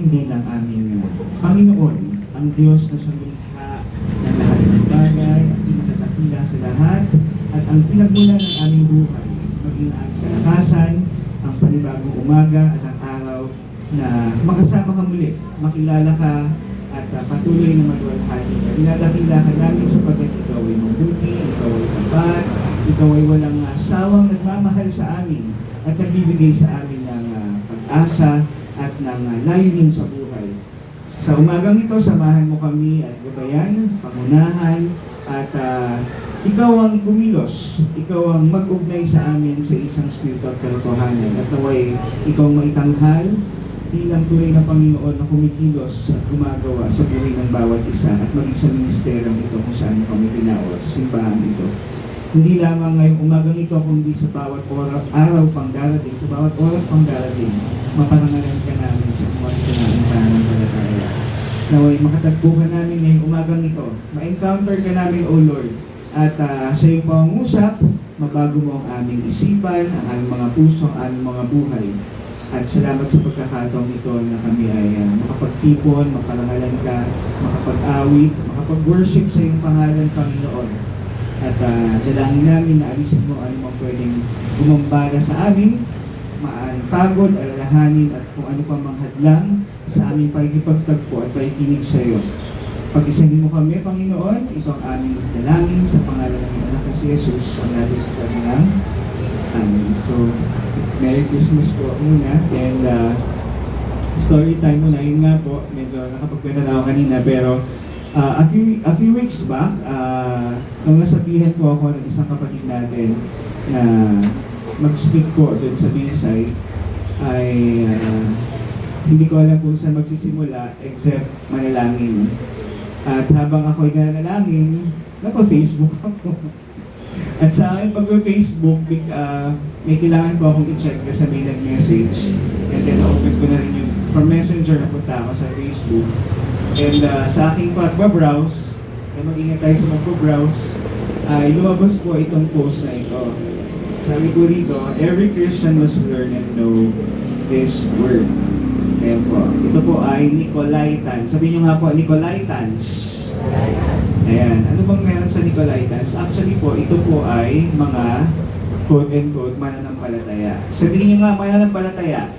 bilang aming Panginoon, ang Diyos na sumikha ng lahat ng bagay, ang pinakatakila sa lahat, at ang pinagmula ng aming buhay, maging ang kalakasan, ang panibagong umaga at ang araw na makasama ka muli, makilala ka, at patuloy na magwalhati ka. Dinadakila ka namin sapagkat ikaw ay mabuti, ikaw ay tapat, ikaw ay walang sawang nagmamahal sa amin at nagbibigay sa amin ng pag-asa at ng layunin sa buhay. Sa umagang ito, samahan mo kami at gabayan, pangunahan, at ikaw ang kumilos, ikaw ang mag-ugnay sa amin sa isang spirito at katotohanan. At naway ikaw maitanghal bilang tunay na Panginoon na kumikilos at gumagawa sa buhay ng bawat isa at maging sa ministeryong ito kung saan kami tinaot sa simbahan ito. Hindi lamang ngayong umagang ito, kundi sa bawat araw pang darating, sa bawat oras pang darating, maparangalan ka namin sa mga pinanuntahan ng palataya. Naway makatagpo ka namin ngayong umagang ito, ma-encounter ka namin, O Lord, at sa iyong pangungusap, mabago mo ang aming isipan, ang aming mga puso, ang aming mga buhay. At salamat sa pagkakataong ito na kami ay makapagtipon, makarangalan ka, makapag-awit, makapag-worship sa iyong pangalan, Panginoon. At dalangin namin na alisin mo ano mang pwedeng gumambala sa amin, pagod, alalahanin at kung ano pa mang hadlang sa aming pagkipagtagpo at pakikinig sa iyo. Pag-isahin mo kami, Panginoon, ito ang aming dalangin sa pangalan ng anak na si Jesus, ang natin sa ng amin. So, Merry Christmas po muna, and story time muna. Yun nga po, medyo nakapagkwenta na ako kanina, pero a few weeks back, nung nasabihan po ako ng isang kapatid natin na mag-speak po doon sa B-side, ay hindi ko alam kung saan magsisimula except manalangin. At habang ako'y nanalangin, napa-Facebook ako. At sa akin pag-Facebook, may kailangan po akong i-check kasi may nag-message. And then open ko na rin yung from Messenger na punta ako sa Facebook. And sa aking pag-browse, mag-ingat tayo sa mag-browse, ay lumabas po itong post na ito. Sabi ko rito, every Christian must learn and know this word. Ayan po. Ito po ay Nicolaitans. Sabihin nyo nga po, Nicolaitans. Ayan. Ano bang meron sa Nicolaitans? Actually po, ito po ay mga quote-and-quote mananampalataya. Sabihin nyo nga mananampalataya.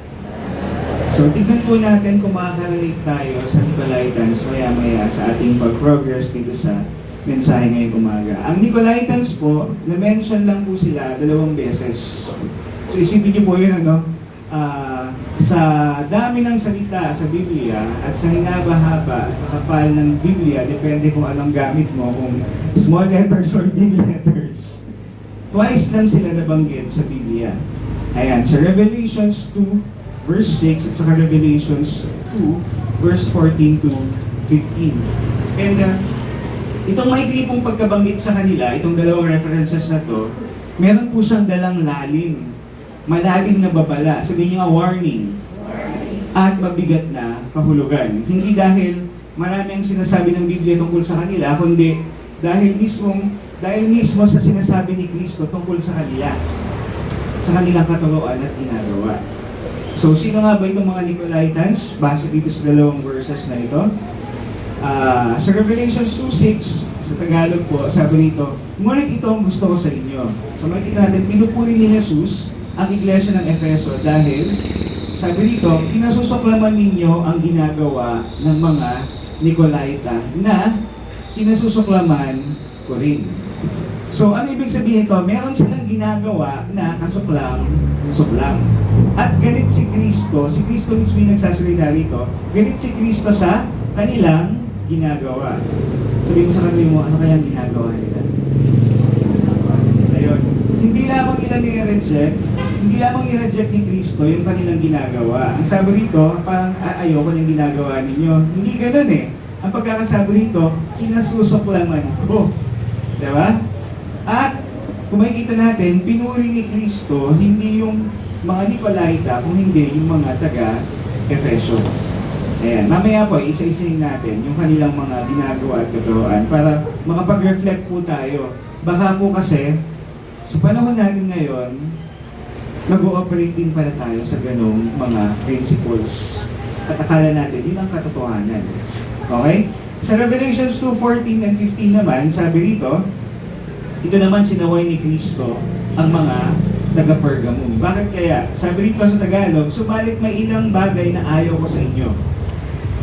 So, tignan po natin kung makaka-relate tayo sa Nicolaitans maya-maya sa ating pag-progress dito sa mensahe ngayong umaga. Ang Nicolaitans po, na-mention lang po sila 2 beses. So, isipin niyo po yun, ano? Sa dami ng salita sa Biblia at sa hinaba-haba, sa kapal ng Biblia, depende kung anong gamit mo, kung small letters or big letters. Twice lang sila nabanggit sa Biblia. Ayan, sa Revelations 2, verse 6, at sa Revelations 2, verse 14 to 15. And itong maikli pong pagkabanggit sa kanila, itong dalawang references na to, meron po siyang dalang lalim. Malalim na babala, sabihin niyo nga warning, at mabigat na kahulugan. Hindi dahil marami ang sinasabi ng Biblia tungkol sa kanila, kundi dahil mismo sa sinasabi ni Kristo tungkol sa kanila, sa kanilang katuroan at ginagawa. So, sino nga ba itong mga Nicolaitans? Base dito sa 2 verses na ito. Sa Revelations 2:6, sa Tagalog po, sabi dito, ngunit ito ang gusto ko sa inyo. So, makikita natin, pinupuri ni Jesus ang iglesia ng Efeso dahil, sabi dito, kinasusuklaman ninyo ang ginagawa ng mga Nicolaita na kinasusuklaman ko rin. So, ano ibig sabihin ito? Meron silang ginagawa na kasuklang. At galit si Kristo mismo yung nagsasalita rito, galit si Kristo sa kanilang ginagawa. Sabihin mo sa kanila mo, ano kayang ginagawa nila? Ayun. Hindi lamang i-reject ni Kristo yung kanilang ginagawa. Ang sabi rito, parang ayoko ng ginagawa ninyo. Hindi ganun eh. Ang pagkakasabi rito, kinasusuklaman ko. Diba? At kung makikita natin, pinuri ni Kristo, hindi yung mga Nicolaita, kung hindi yung mga taga-Efeso. Ayan, mamaya po, isa-isahin natin yung kanilang mga ginagawa at katuroan para makapag-reflect po tayo. Baka po kasi, sa panahon natin ngayon, nag-o-operate din pala tayo sa ganong mga principles. at akala natin yun ang katotohanan. Okay? Sa Revelations 2:14 and 15 naman, sabi rito, ito naman sinaway ni Kristo ang mga taga-Pergamum. Bakit kaya? Sabi rito sa Tagalog, subalit may ilang bagay na ayaw ko sa inyo.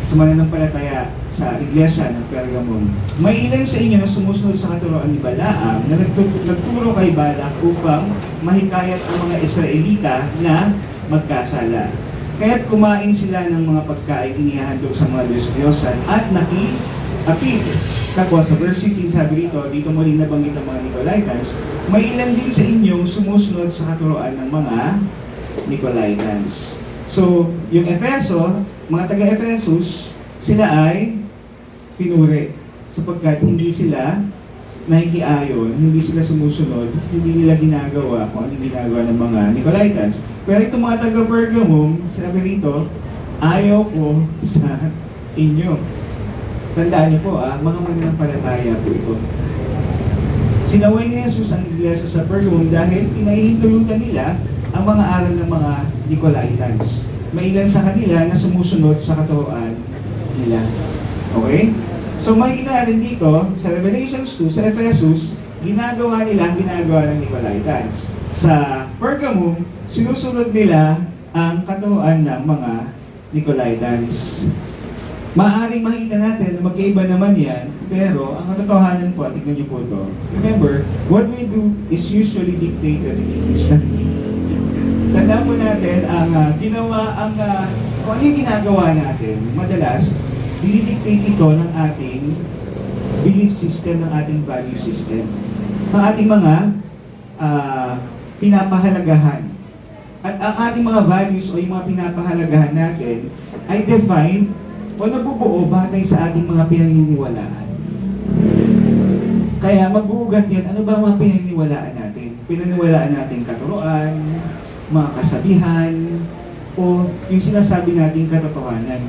Sa mananampalataya sa iglesia ng Pergamum. May ilan sa inyo na sumusunod sa katuruan ni Balaam na nagturo kay Balak upang mahikayat ang mga Israelita na magkasala. Kaya't kumain sila ng mga pagkain inihahandog sa mga Diyos-Diyosan at nakiapid. Tapos sa verse 15 sabi dito muling nabanggit ang mga Nicolaitans, may ilan din sa inyong sumusunod sa katuruan ng mga Nicolaitans. So, yung Efeso, mga taga-Efesus, sila ay pinuri sapagkat hindi sila nakikiayon, hindi sila sumusunod, hindi nila ginagawa kung ano ginagawa ng mga Nicolaitans. Pero itong mga taga-Pergamum, sinabi rito, ayaw ko sa inyo. Tandaan niyo po, mga mananampalataya po ito. Sinaway ni Jesus ang iglesia sa Pergamum dahil pinahihintulutan nila ang mga aral ng mga Nicolaitans. May ilan sa kanila na sumusunod sa katuruan nila. Okay? So makikita natin dito, sa Revelations 2, sa Ephesus, ginagawa nila ang ginagawa ng Nicolaitans. Sa Pergamum, sinusunod nila ang katuruan ng mga Nicolaitans. Maaaring makikita natin na magkaiba naman yan, pero ang katotohanan po, tignan niyo po ito. Remember, what we do is usually dictated in English. Tandaan po natin, kung ano yung ginagawa natin, madalas, dinidictate ito ng ating belief system, ng ating value system, ng ating mga pinapahalagahan. At ang ating mga values o yung mga pinapahalagahan natin ay defined o nabubuo batay sa ating mga pinaniniwalaan. Kaya mag-uugat yan, ano ba mga pinaniniwalaan natin? Pinaniniwalaan natin katuruan, mga kasabihan, o yung sinasabi nating katotohanan.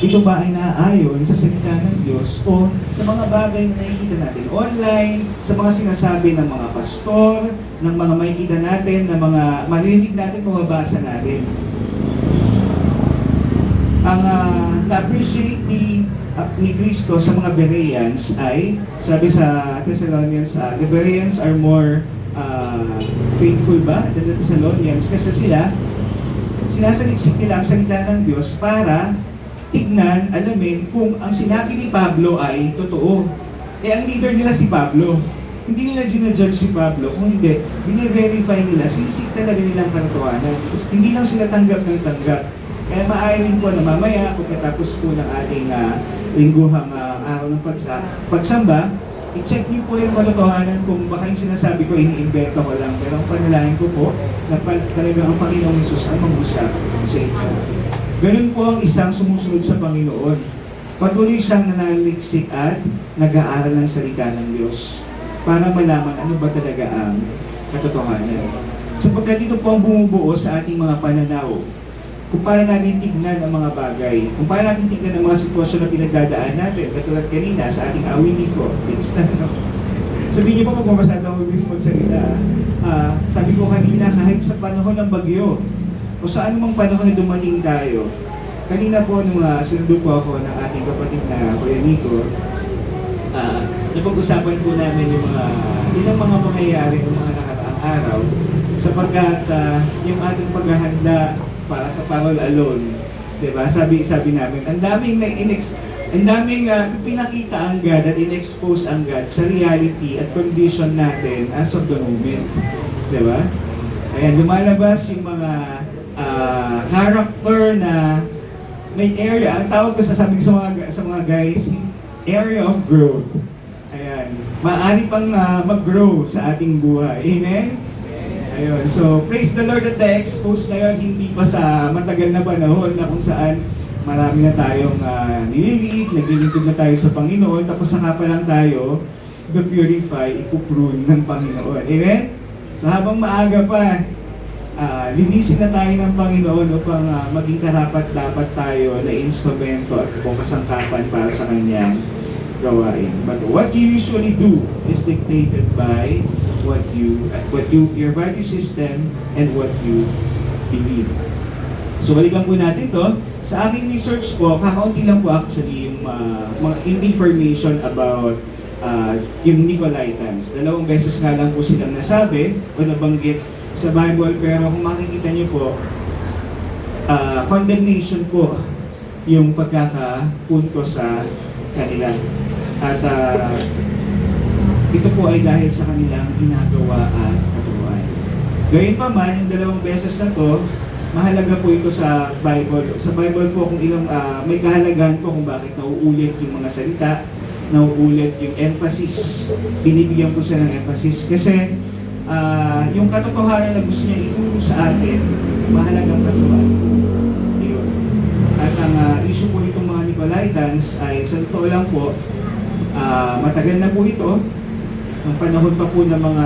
Ito ba ay naaayon sa salita ng Diyos o sa mga bagay na nakikita natin online, sa mga sinasabi ng mga pastor, ng mga makikita natin, ng mga marinig natin, mababasa natin. Ang na-appreciate ni Kristo sa mga Bereans ay, sabi sa Thessalonians, the Bereans are more faithful ba than the Thessalonians kasi sila sinasaliksik nila ang salita ng Diyos para tignan, alamin kung ang sinabi ni Pablo ay totoo. Ang leader nila si Pablo. Hindi nila ginajudge si Pablo, kung hindi, bine-verify nila, sinisik talaga nilang katotohanan. Hindi lang sila tanggap ng tanggap. Kaya maaaring po na mamaya, pagkatapos po ng ating lingguhang araw ng pagsamba, i-check niyo po yung katotohanan kung baka yung sinasabi ko, ini-invento ko lang. Pero ang panalangin ko po, na talagang ang Panginoong Hesus ang mag-usap sa inyo. Ganun po ang isang sumusunod sa Panginoon. Patuloy siyang nanaliksik at nag-aaral ng salita ng Diyos para malaman ano ba talaga ang katotohanan. Sapagkat ito po ang bumubuo sa ating mga pananaw. Kung para natin tignan ang mga bagay, kung para natin tignan ang mga sitwasyon na pinagdadaan natin, katulad kanina sa ating awinin ko, sabihin niyo po magbabasa na mabilis magsalita. Sabi ko kanina, kahit sa panahon ng bagyo, o sa anumang panahon na dumating tayo, kanina po nung sinundo po ako ng ating kapatid na Kuya Nico, napag-usapan po namin yung ilang mga pangyayari ng mga nakaraang araw, sapagkat yung ating paghahanda para sa Parol Alone, diba? Sabi namin, ang daming pinakita ang God at in-expose ang God sa reality at condition natin as of the moment, diba? Ayan, lumalabas yung mga character na may area, ang tawag ko sa mga guys, area of growth. Ayan, maaari pang mag-grow sa ating buhay. Amen? Ayun, so praise the Lord at na-expose ngayon, hindi pa sa matagal na panahon na kung saan marami na tayong nililiit, naglilingkod na tayo sa Panginoon, tapos saka pa lang tayo i-purify, ipuprune ng Panginoon. Amen? So habang maaga pa, linisin na tayo ng Panginoon upang maging karapat-dapat tayo na instrumento at kasangkapan para sa Kanyang gawain. But what you usually do is dictated by your value system and what you believe. So balikan po natin to. Sa aking research po, kakaunti lang po actually yung mga information about yung Nicolaitans. 2 beses nga lang po silang nasabi o nabanggit sa Bible, pero kung makikita niyo po, condemnation po yung pagkakapunto sa kanila. At ito po ay dahil sa kanilang ginagawa at katuruan. Gayun pa man, yung 2 beses na to, mahalaga po ito sa Bible. Sa Bible po, kung ilang, may kahalagahan po kung bakit nauulit yung mga salita, nauulit yung emphasis. Binibigyan po siya ng emphasis. Kasi yung katotohanan na gusto niya itulong sa atin, mahalagang katuruan. Yun. At ang issue po itong mga Nicolaitans ay sa totoo lang po, matagal na po ito. Nung panahon pa po ng mga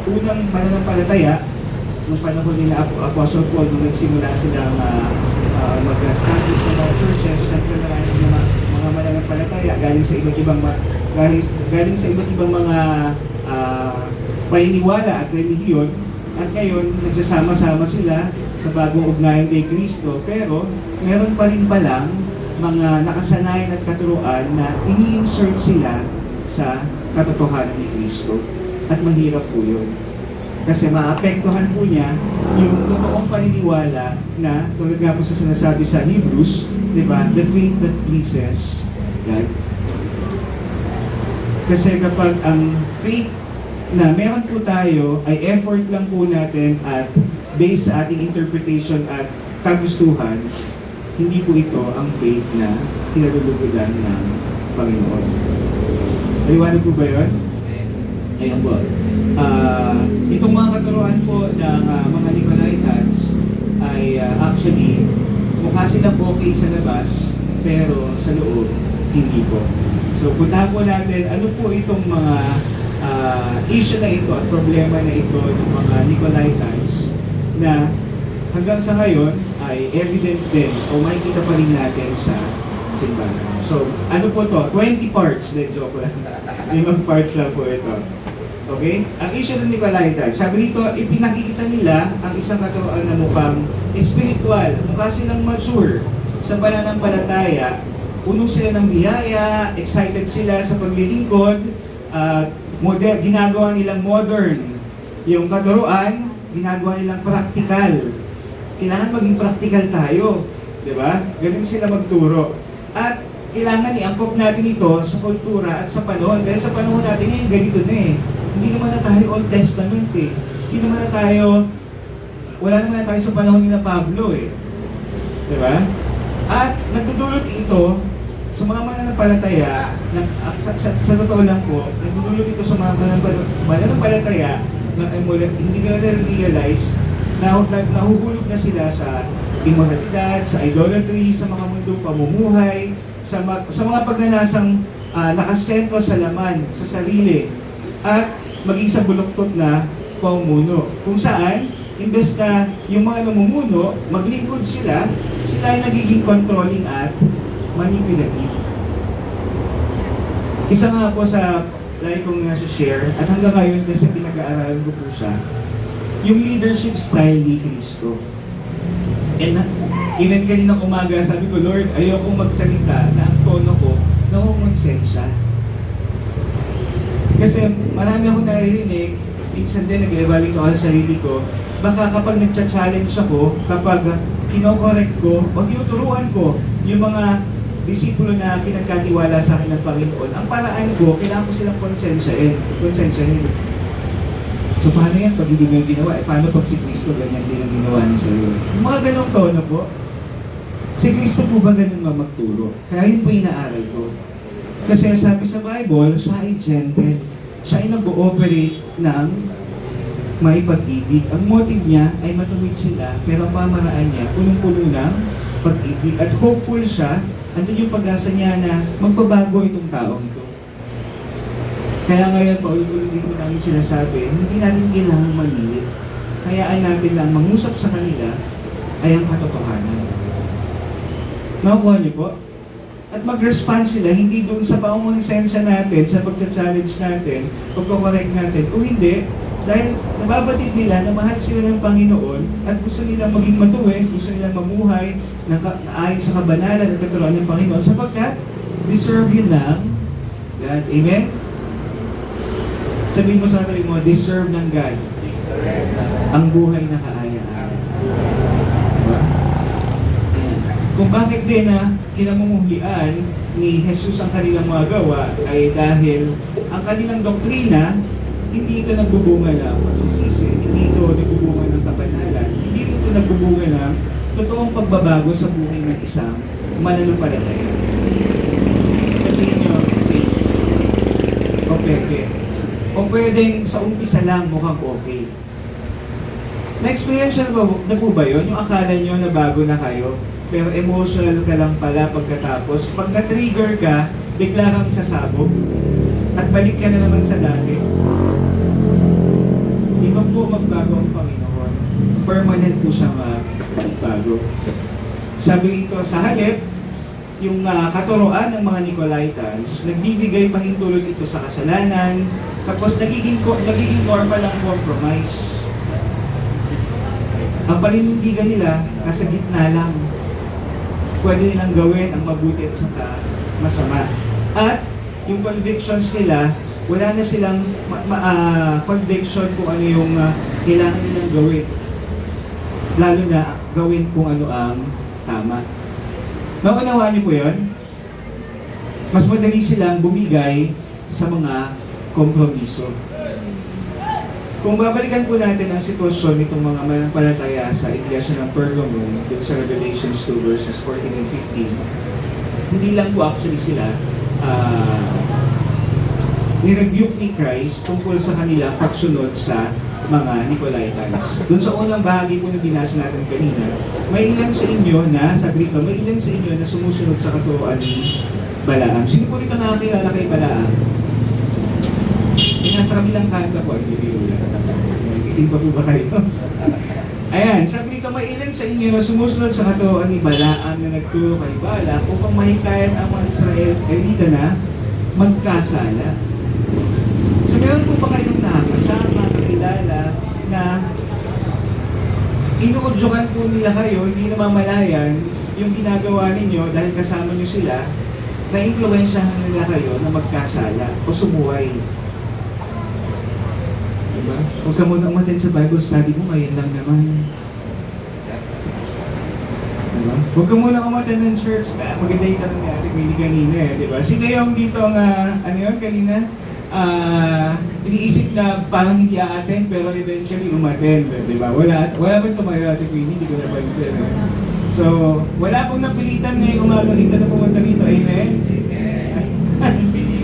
unang mananampalataya, nung panahon nila Apostle Paul, nung nagsimula silang mag-establish ng mga churches, siyempre maraming mga mananampalataya galing sa iba't ibang mga paniniwala at relihiyon. At ngayon, nagsasama-sama sila sa bagong ugnayan kay Kristo, pero meron pa rin palang mga nakasanayan at katuruan na ini-insert sila sa katotohanan ni Kristo. At mahirap po yun. Kasi maapektuhan po niya yung totoong paniniwala na, tulad nga po sa sinasabi sa Hebrews, di ba, the faith that pleases God. Kasi kapag ang faith na meron po tayo ay effort lang po natin at based sa ating interpretation at kagustuhan, hindi po ito ang faith na kinalulugudan ng Panginoon. Naiwanag po ba yun? Ayan po. Itong mga katuruan po ng mga Nicolaitans ay actually mukha silang okay sa labas, pero sa loob, hindi po. So puntahan po natin ano po itong mga issue na ito at problema na ito ng mga Nicolaitans na hanggang sa ngayon ay evident din o makikita pa rin natin sa simbahan. So, ano po to? 20 parts. Joke lang. 5 parts lang po ito. Okay? Ang issue ng Nicolaitans, sabi dito, ipinakikita nila ang isang katuruan na mukhang spiritual. Mukha silang mature sa pananampalataya. Puno sila ng biyaya, excited sila sa paglilingkod, ginagawa nilang modern. Yung katuruan, ginagawa nilang practical. Kailangan maging practical tayo. Diba? Ganun sila magturo. At kailangan iangkop natin ito sa kultura at sa panahon. Dahil sa panahon natin ngayon, ganito na eh. Hindi naman na tayo Old Testament eh. Hindi naman na tayo, wala naman na tayo sa panahon ni na Pablo eh. Diba? At nagdudulot ito sa mga mananampalataya, sa totoo lang po, nagdudulot ito sa mga mananampalataya na hindi nila realize na nahuhulog na sila sa immoralidad, sa idolatry, sa mga mundong pamumuhay, sa mga pagnanasang nakasentro sa laman, sa sarili, at maging sa buloktot na pamumuno. Kung saan, imbes na yung mga namumuno, maglingkod sila ay nagiging controlling at manipulative. Isa nga po sa lagi kong nasa-share, at hanggang ngayon kasi pinag-aaralan ko po siya, yung leadership style ni Kristo. And even kaninang umaga, sabi ko, Lord, ayokong magsalita na ang tono ko nangungonsensya. Kasi marami akong naririnig, minsan din nag-evaluate ako sa sarili ko, baka kapag nagcha-challenge ako, kapag kinokorek ko o tinuturuan ko yung mga disipulo na pinagkatiwala sa akin ng Panginoon, ang paraan ko, kailangan ko silang konsensyahin. So paano yan pag hindi mo yung ginawa? Paano pag si Kristo ganyan din ang ginawa niya sa'yo? Yung mga ganong tono po, si Kristo po ba ganun magturo? Kaya yun po inaaral ko. Kasi sabi sa Bible, siya ay gentle. Siya ay nag-ooperate ng may pag-ibig. Ang motive niya ay matuwid sila, pero ang pamaraan niya, punong-puno ng pag-ibig. At hopeful siya, andun yung pag-asa niya na magbabago itong taong ito. Kaya ngayon, paulit-ulit din ko namin sinasabi, hindi natin kailangang mamilit. Hayaan natin lang mangusap sa kanila ay ang katotohanan. Nakuha niyo po? At mag-respond sila, hindi doon sa pangungonsensya natin, sa pagcha-challenge natin, pagkakorek natin. Kung hindi, Dahil nababatid nila na mahal sila ng Panginoon at gusto nilang maging matuwid, gusto nilang mamuhay na ayon sa kabanalan at katuruan ng Panginoon sapagkat deserve yun ng God. Amen? Sabihin mo sa sarili mo, deserve ng God ang buhay na kaaya-aya. Diba? Kung bakit din na kinamumuhian ni Jesus ang kanilang mga gawa ay dahil ang kanilang doktrina hindi ito nagbubunga ng pagsisisi, hindi ito nagbubunga ng kabanalan, hindi ito nagbubunga ng totoong pagbabago sa buhay ng isang mananampalataya. Sabihin nyo, okay. O pwedeng sa umpisa lang mukhang okay. Na-experience na po ba yun? Yung akala nyo na bago na kayo, pero emotional ka lang pala pagkatapos. Pag na-trigger ka, bigla kang sasabog at balik ka na naman sa dati. Di ba po magbago ang Panginoon? Permanent po siya magbago. Sabi ito, sa halip, yung katuroan ng mga Nicolaitans, nagbibigay pahintulot ito sa kasalanan, tapos nagiging normal ang compromise. Ang paninindigan nila, nasa gitna lang. Pwede nilang gawin ang mabuti at saka masama. At yung convictions nila, wala na silang conviction kung ano yung kailangan nilang gawin. Lalo na gawin kung ano ang tama. Naunawaan niyo po yun? Mas madali silang bumigay sa mga kompromiso. Kung babalikan po natin ang sitwasyon nitong mga mananampalataya sa Iglesia ng Pergamum dito sa Revelations 2 verses 14 and 15, hindi lang po actually sila ni-rebuke ni Christ tungkol sa kanilang pagsunod sa mga Nicolaitans. Doon sa unang bahagi po na binasa natin kanina, may ilan sa inyo na, sabi dito, may ilan sa inyo na sumusunod sa katuruan ni Balaam. Sino po dito nakakilala kay Balaam? Yung nasa kabilang kanta po, hindi biro lang. Gising pa po ba kayo? Ayan, sabi dito, may ilan sa inyo na sumusunod sa katuruan ni Balaam na nagturo kay Balak upang mahikayan ang mga Israelita na magkasala. So meron po ba kayong nakakasama, kakilala na inuudyokan po nila kayo, hindi namamalayan yung ginagawa ninyo dahil kasama nyo sila, na impluwensyahan nila kayo na magkasala o sumuway. Diba? Huwag ka muna umattend sa Bible study mo, ngayon lang naman. Diba? Huwag ka muna umattend ng church. Maganda yung tanong ni Ate Queenie kanina diba? Sino yung dito nga, ano yun kanina? Iniisip na parang hindi a-attend pero eventually umattend, di ba? Wala bang tumayo Ate Queenie? Hindi ko na pansin. So, wala pong napilitan ngayong umaga dito na pumunta dito. Amen?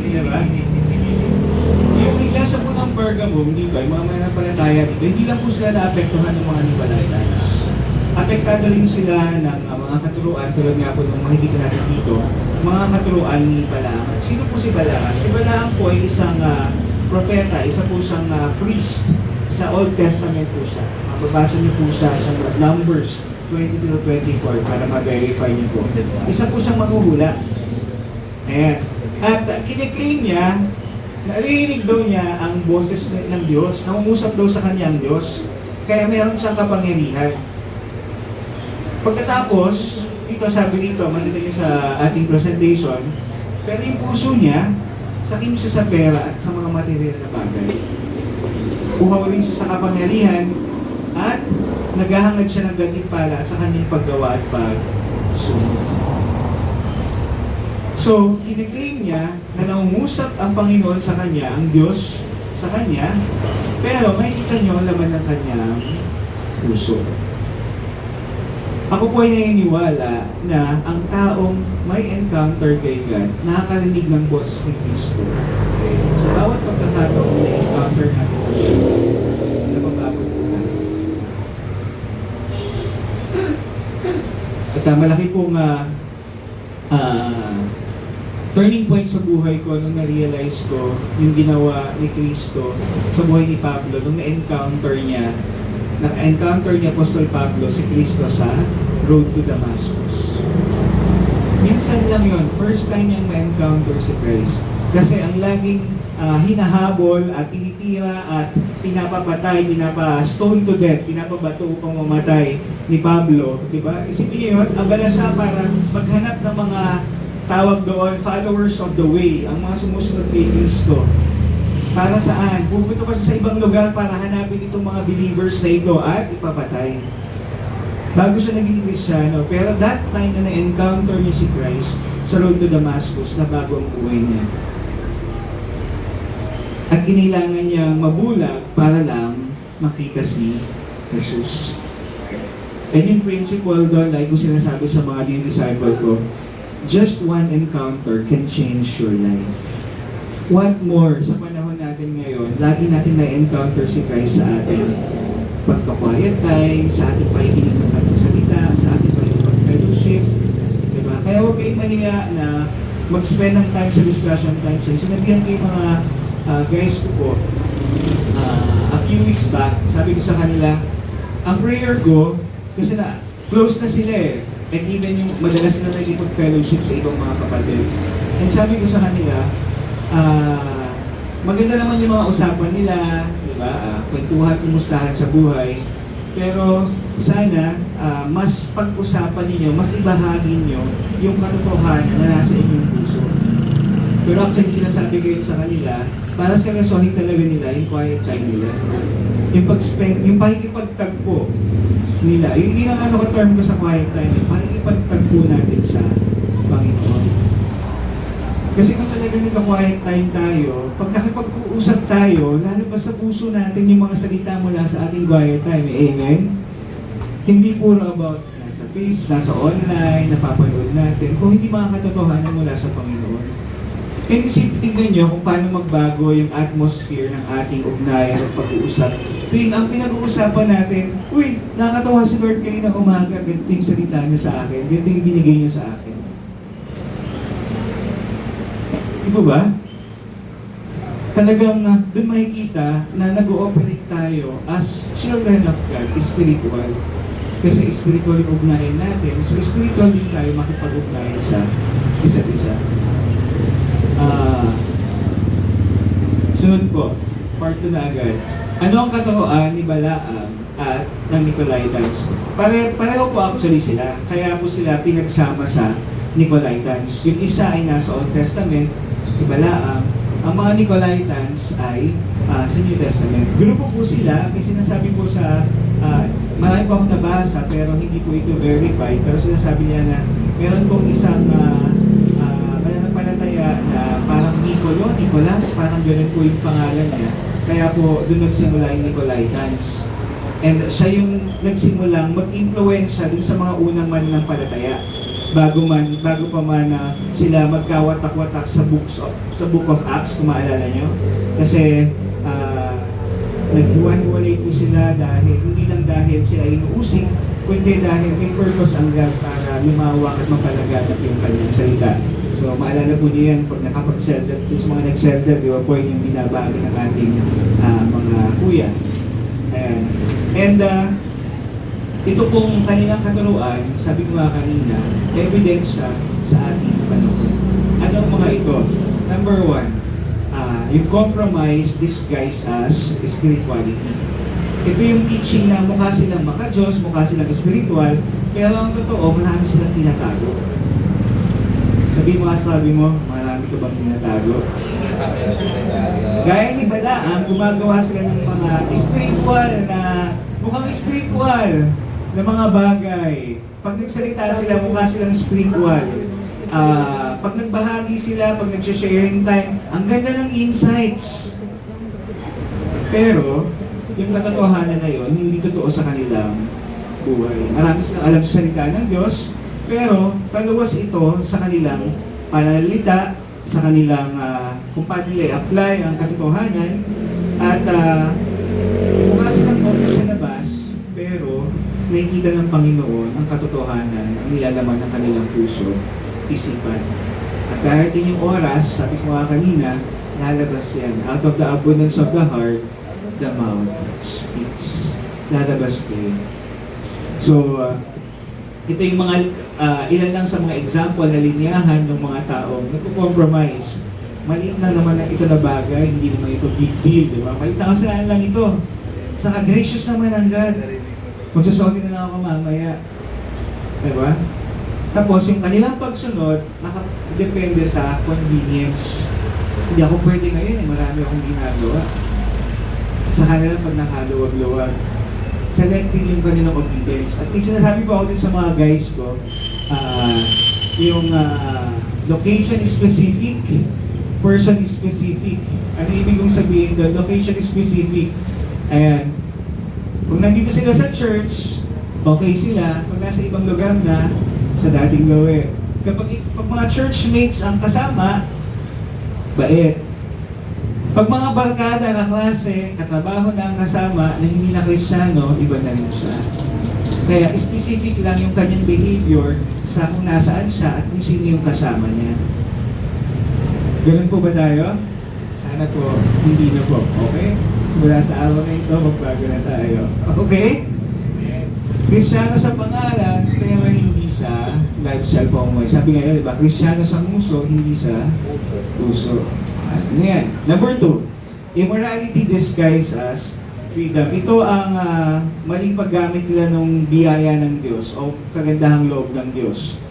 Di ba? Yung iglesia po ng Pergamum dito, yung mga mananampalataya dito, hindi lang po sila naapektuhan ng mga Nicolaitans. Apektado rin sila ng mga katuruan, tulad nga po ng makikita natin dito, mga katuruan ni Balaam. At sino po si Balaam? Si Balaam po ay isang propeta, isa po siyang priest sa Old Testament po siya. Mababasa niyo po siya sa Numbers 22-24 para ma-verify niyo po. Isa po siyang manghuhula. Ayan. At kiniklaim niya, narinig daw niya ang boses ng Diyos, namumusap daw sa kanya ang Diyos, kaya meron siyang kapangyarihan. Pagkatapos, ito sabi dito, makita niyo sa ating presentation, pero yung puso niya, sakim siya sa pera at sa mga material na bagay. Uhaw rin siya sa kapangyarihan at naghahangad siya ng gantimpala sa kanyang paggawa at pagsunod. So, kiniklaim niya na nangungusap ang Panginoon sa kanya, ang Diyos sa kanya, pero makikita niyo ang laman ng kanyang puso. Ako po ay naniniwala na ang taong may encounter kay God, nakakarinig ng boses ni Kristo. Sa bawat pagkakataong na encounter natin po siya, nababago po tayo. At malaki pong turning point sa buhay ko nung na-realize ko yung ginawa ni Kristo sa buhay ni Pablo nung na-encounter niya Apostol Pablo si Kristo sa road to Damascus. Minsan lang yon, first time niyang ma-encounter si Christ. Kasi ang laging hinahabol at tinitira at pinapapatay, pinapa-stone to death, pinapabato upang mamatay ni Pablo, di ba? Isipin niyo yun, abala siya para maghanap ng mga tawag doon, followers of the way, ang mga sumusunod kay Kristo. Para saan? Pupunta pa siya sa ibang lugar para hanapin itong mga believers na ito at ipapatay. Bago siya naging Kristiyano, pero that time na na-encounter niya si Christ sa road to Damascus, na bago ang buhay niya. At kinailangan niya mabulag para lang makita si Jesus. And in principle doon, like ko sinasabi sa mga disciple ko, just one encounter can change your life. What more, sa panahon natin ngayon, lagi natin na-encounter si Christ sa atin. Pagka-quiet time, sa ating pakikinig ng ating salita, sa ating pag-fellowship. Diba? Kaya huwag kayong mahiya na mag-spend ng time sa discussion time. Sinabihan kayo mga guys ko po, a few weeks back, sabi ko sa kanila, ang prayer ko, kasi na, close na sila eh. And even yung madalas na naging-fellowship sa ibang mga kapatid. And sabi ko sa kanila, maganda naman yung mga usapan nila, di ba? Kwentuhan, kumustahan sa buhay. Pero sana, mas pag-usapan ninyo, mas ibahagi nyo yung katotohanan na nasa inyong puso. Pero actually, sinasabi ko yun sa kanila, para seryosohin talaga nila yung quiet time nila. Yung pag-spend, yung pakikipagtagpo nila. Yung ang term ko sa quiet time, yung pakikipagtagpo natin sa Panginoon. Kasi kung talaga nagka-quiet time tayo, pag nakipag-uusap tayo, lalabas sa puso natin yung mga salita mula sa ating quiet time. Amen? Hindi puro about nasa face, nasa online, napapanood natin, kung hindi mga katotohanan mula sa Panginoon. And tingnan nyo kung paano magbago yung atmosphere ng ating ugnayan at pag-uusap. Tuwing ang pinag-uusapan natin, uy, nakakatawa si Lord kanina umaga, ganito yung salita niya sa akin, ganito yung binigay niya sa akin. Di ba? Talagang doon makikita na nag-ooperate tayo as children of God, spiritual. Kasi spiritual yung ugnayan natin, so spiritual din tayo makipag-ugnayan sa isa't isa. Sunod po, part 2 na agad. Ano ang katotohanan ni Balaam at ng Nicolaitans? Pareho po actually sila. Kaya po sila pinagsama sa Nicolaitans. Yung isa ay nasa Old Testament, si Balaam. Ang mga Nicolaitans ay sa New Testament. Grupo po sila, may sinasabi po sa, marami po akong nabasa pero hindi po ito verified. Pero sinasabi niya na meron pong isang mananampalataya na parang Nicolas, parang ganoon po yung pangalan niya. Kaya po doon nagsimula yung Nicolaitans. And siya yung nagsimulang mag-influensya dun sa mga unang mananampalataya. Bago pa man sila magkawatak-watak sa Book of Acts, kung maalala nyo. Kasi naghiwa-hiwalay po sila hindi lang dahil sila inuusig, kundi dahil may purpose ang God para lumawak at mapalaganap yung kanyang salita. So, maalala po niyo yan pag nakapag-selder, sa mga nag-selder, di ba po yung binabagi ng ating mga kuya. Ayan. And ito pong kanilang katuruan, sabi ko nga kanina, ebidensya sa ating panahon. Anong mga ito? Number 1, yung compromise disguised as spirituality. Ito yung teaching na mukha silang maka-Diyos, mukha silang spiritual, pero ang totoo, marami silang tinatago. Sabi mo, marami ka bang tinatago? Gaya ni Balaam, gumagawa sila ng mga spiritual na, mukhang spiritual na mga bagay. Pag nagsalita sila, mukha silang spiritual. Pag nagbahagi sila, pag nag-sharing time, ang ganda ng insights. Pero, yung katotohanan na yun, hindi totoo sa kanilang buhay. Marami silang alam sa salita ng Diyos, pero taluwas ito sa kanilang pananalita, sa kanilang kung paano nila i-apply ang katotohanan, at mukha silang okay sa labas, pero nakikita ng Panginoon ang katotohanan, ang nilalaman ng kanilang puso, isipan. At darating yung oras, sabi ko nga kanina, lalabas yan. Out of the abundance of the heart, the mouth speaks. Lalabas po yun. So, ito yung mga, ilan lang sa mga example na linyahan ng mga taong nagko-compromise maliit lang naman na ito na bagay, hindi naman ito big deal, di ba? Maliit na kasalanan lang ito. Saka gracious naman ang God. Magsasorry na lang ako mamaya. Di ba? Tapos yung kanilang pagsunod, nakadepende sa convenience. Hindi ako pwede ngayon, marami akong ginagawa. Sa kanila pag nakaluwag-luwag, selecting yung kanilang obedience. At may sinasabi po ako din sa mga guys ko, yung location is specific, person is specific. Ano ibig kong sabihin doon? Location is specific. Ayan. Kung nandito sila sa church, okay sila. Kung nasa ibang lugar na, sa dating gawin. Kapag mga churchmates ang kasama, bait. Pag mga barkada, kaklase, katrabaho na ang kasama na hindi na Kristiyano, iba na rin siya. Kaya specific lang yung kanyang behavior sa kung nasaan siya at kung sino yung kasama niya. Ganun po ba tayo? Sana po, hindi na po. Okay? So mula sa araw na ito, magbago na tayo. Okay? Kristiyano sa pangalan, pero hindi sa lifestyle po mo. Sabi nga, di ba? Kristiyano sa puso, hindi sa puso. Ano yan? Number 2, immorality disguised as freedom. Ito ang maling paggamit nila ng biyaya ng Diyos o kagandahang loob ng Diyos.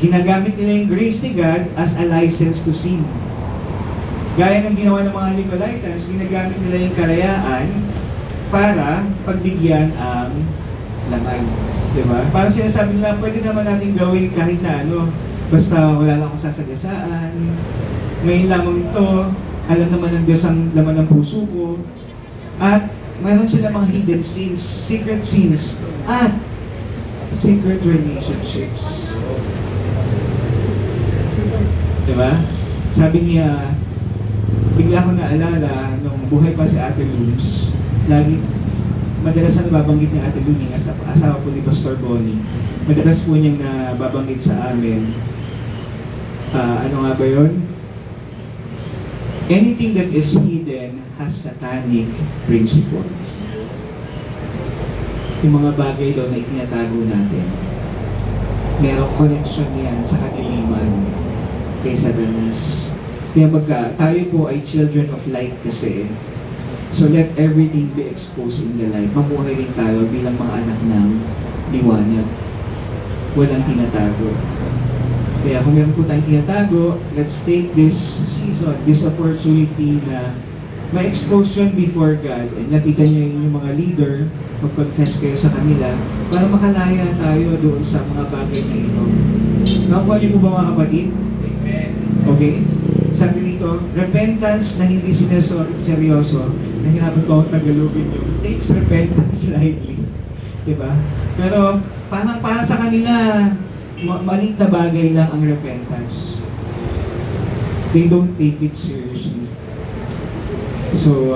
Ginagamit nila yung grace ni God as a license to sin. Gaya ng ginawa ng mga Nicolaitans, ginagamit nila yung kalayaan para pagbigyan ang laman. Diba? Parang sinasabi nila, pwede naman natin gawin kahit na ano, basta wala lang akong sasagasaan, may lamang to, alam naman ng Diyos ang laman ng puso ko, at mayroon sila mga hidden sins, secret sins, at secret relationships. Diba? Sabi niya, bigla ko naalala, nung buhay pa si Ate Luz, lagi, madalas na nababanggit ni Ate Luni, asawa po ni Pastor Bonnie. Madalas po niyang nababanggit sa amin. Ano nga ba yun? Anything that is hidden has satanic principle. Yung mga bagay daw na itinatago natin, merong connection yan sa kadiliman kay Satanas. Kaya tayo po ay children of light kasi, so let everything be exposed in the light. Mamuhay rin tayo bilang mga anak ng liwanag. Walang tinatago. Kaya kung meron po tayong tinatago, let's take this season, this opportunity na ma-expose yun before God. And lapitan nyo yung mga leader, mag-confess kayo sa kanila para makalaya tayo doon sa mga bagay na ito. Nakuha niyo po ba mga kapatid? Amen. Okay? Sabi nito, repentance na hindi seryoso, nahihirapan ko akong Tagalogin nyo, takes repentance lightly. Diba? Pero parang para sa kanila, maliit na bagay lang ang repentance. They don't take it seriously. So,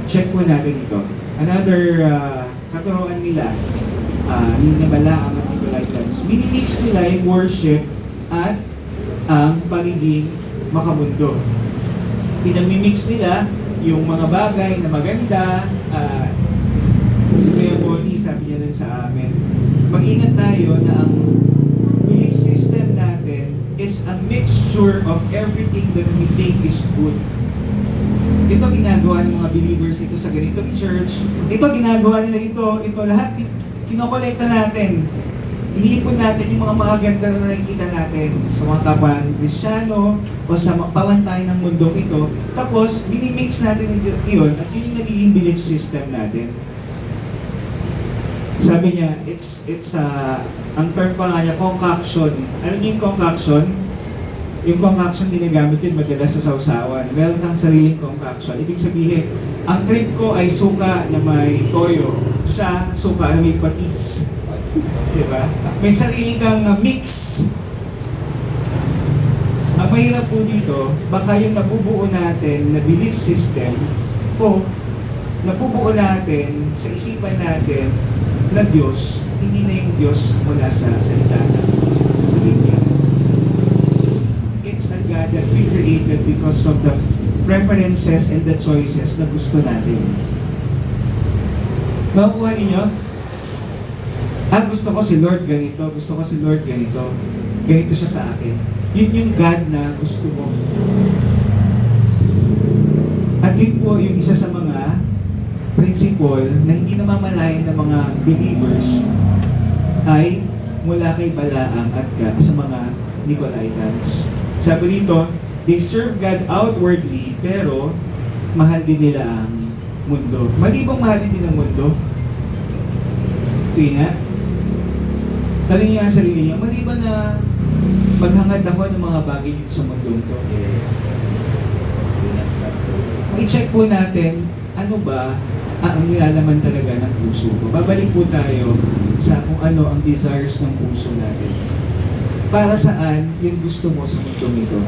check mo natin ito. Another katuruan nila, ni Balaam at Nicolaitans, minimix nila yung worship at ang pagiging makamundo. Pinamimix nila yung mga bagay na maganda, si Kuya Bonnie, sabi niya dun sa amin, mag-ingat tayo na ang belief system natin is a mixture of everything that we think is good. Ito ginagawa ng mga believers ito sa ganitong church. Ito ginagawa nila ito lahat kinokolekta natin. Iniipon natin yung mga magaganda na nakikita natin sa mga kapwa Kristiyano o sa pamantayan ng mundong ito. Tapos, minimix natin yun at yun yung nagiging belief system natin. Sabi niya, ang term pa nga niya, concoction. Ano yung concoction? Yung concoction ginagamit yun madalas sa sausawan. Meron kang sariling concoction. Ibig sabihin, ang trip ko ay suka na may toyo. Siya, suka na may patis. Diba? May sarili kang mix. Ang mahirap po dito, baka yung nabubuo natin na belief system po, nabubuo natin sa isipan natin na Diyos, hindi na yung Diyos mula sa salita sa Biblia. It's a God that we created because of the preferences and the choices na gusto natin. Nakukuha ninyo? Gusto ko si Lord ganito, gusto ko si Lord ganito. Ganito siya sa akin. Yun yung God na gusto mo. Yun po yung isa sa mga principle na hindi namamalayan ng mga believers ay mula kay Balaam at sa mga Nicolaitans. Sabi dito, they serve God outwardly, pero mahal din nila ang mundo. Mali bang mahalin din ang mundo? Sige nga. Tanong niya ang sarili niya, mali ba na maghangad ako ng mga bagay dito sa mundong to? I-check po natin, ano ba ang nilalaman talaga ng puso ko. Babalik po tayo sa kung ano ang desires ng puso natin. Para saan yung gusto mo sa mundong ito?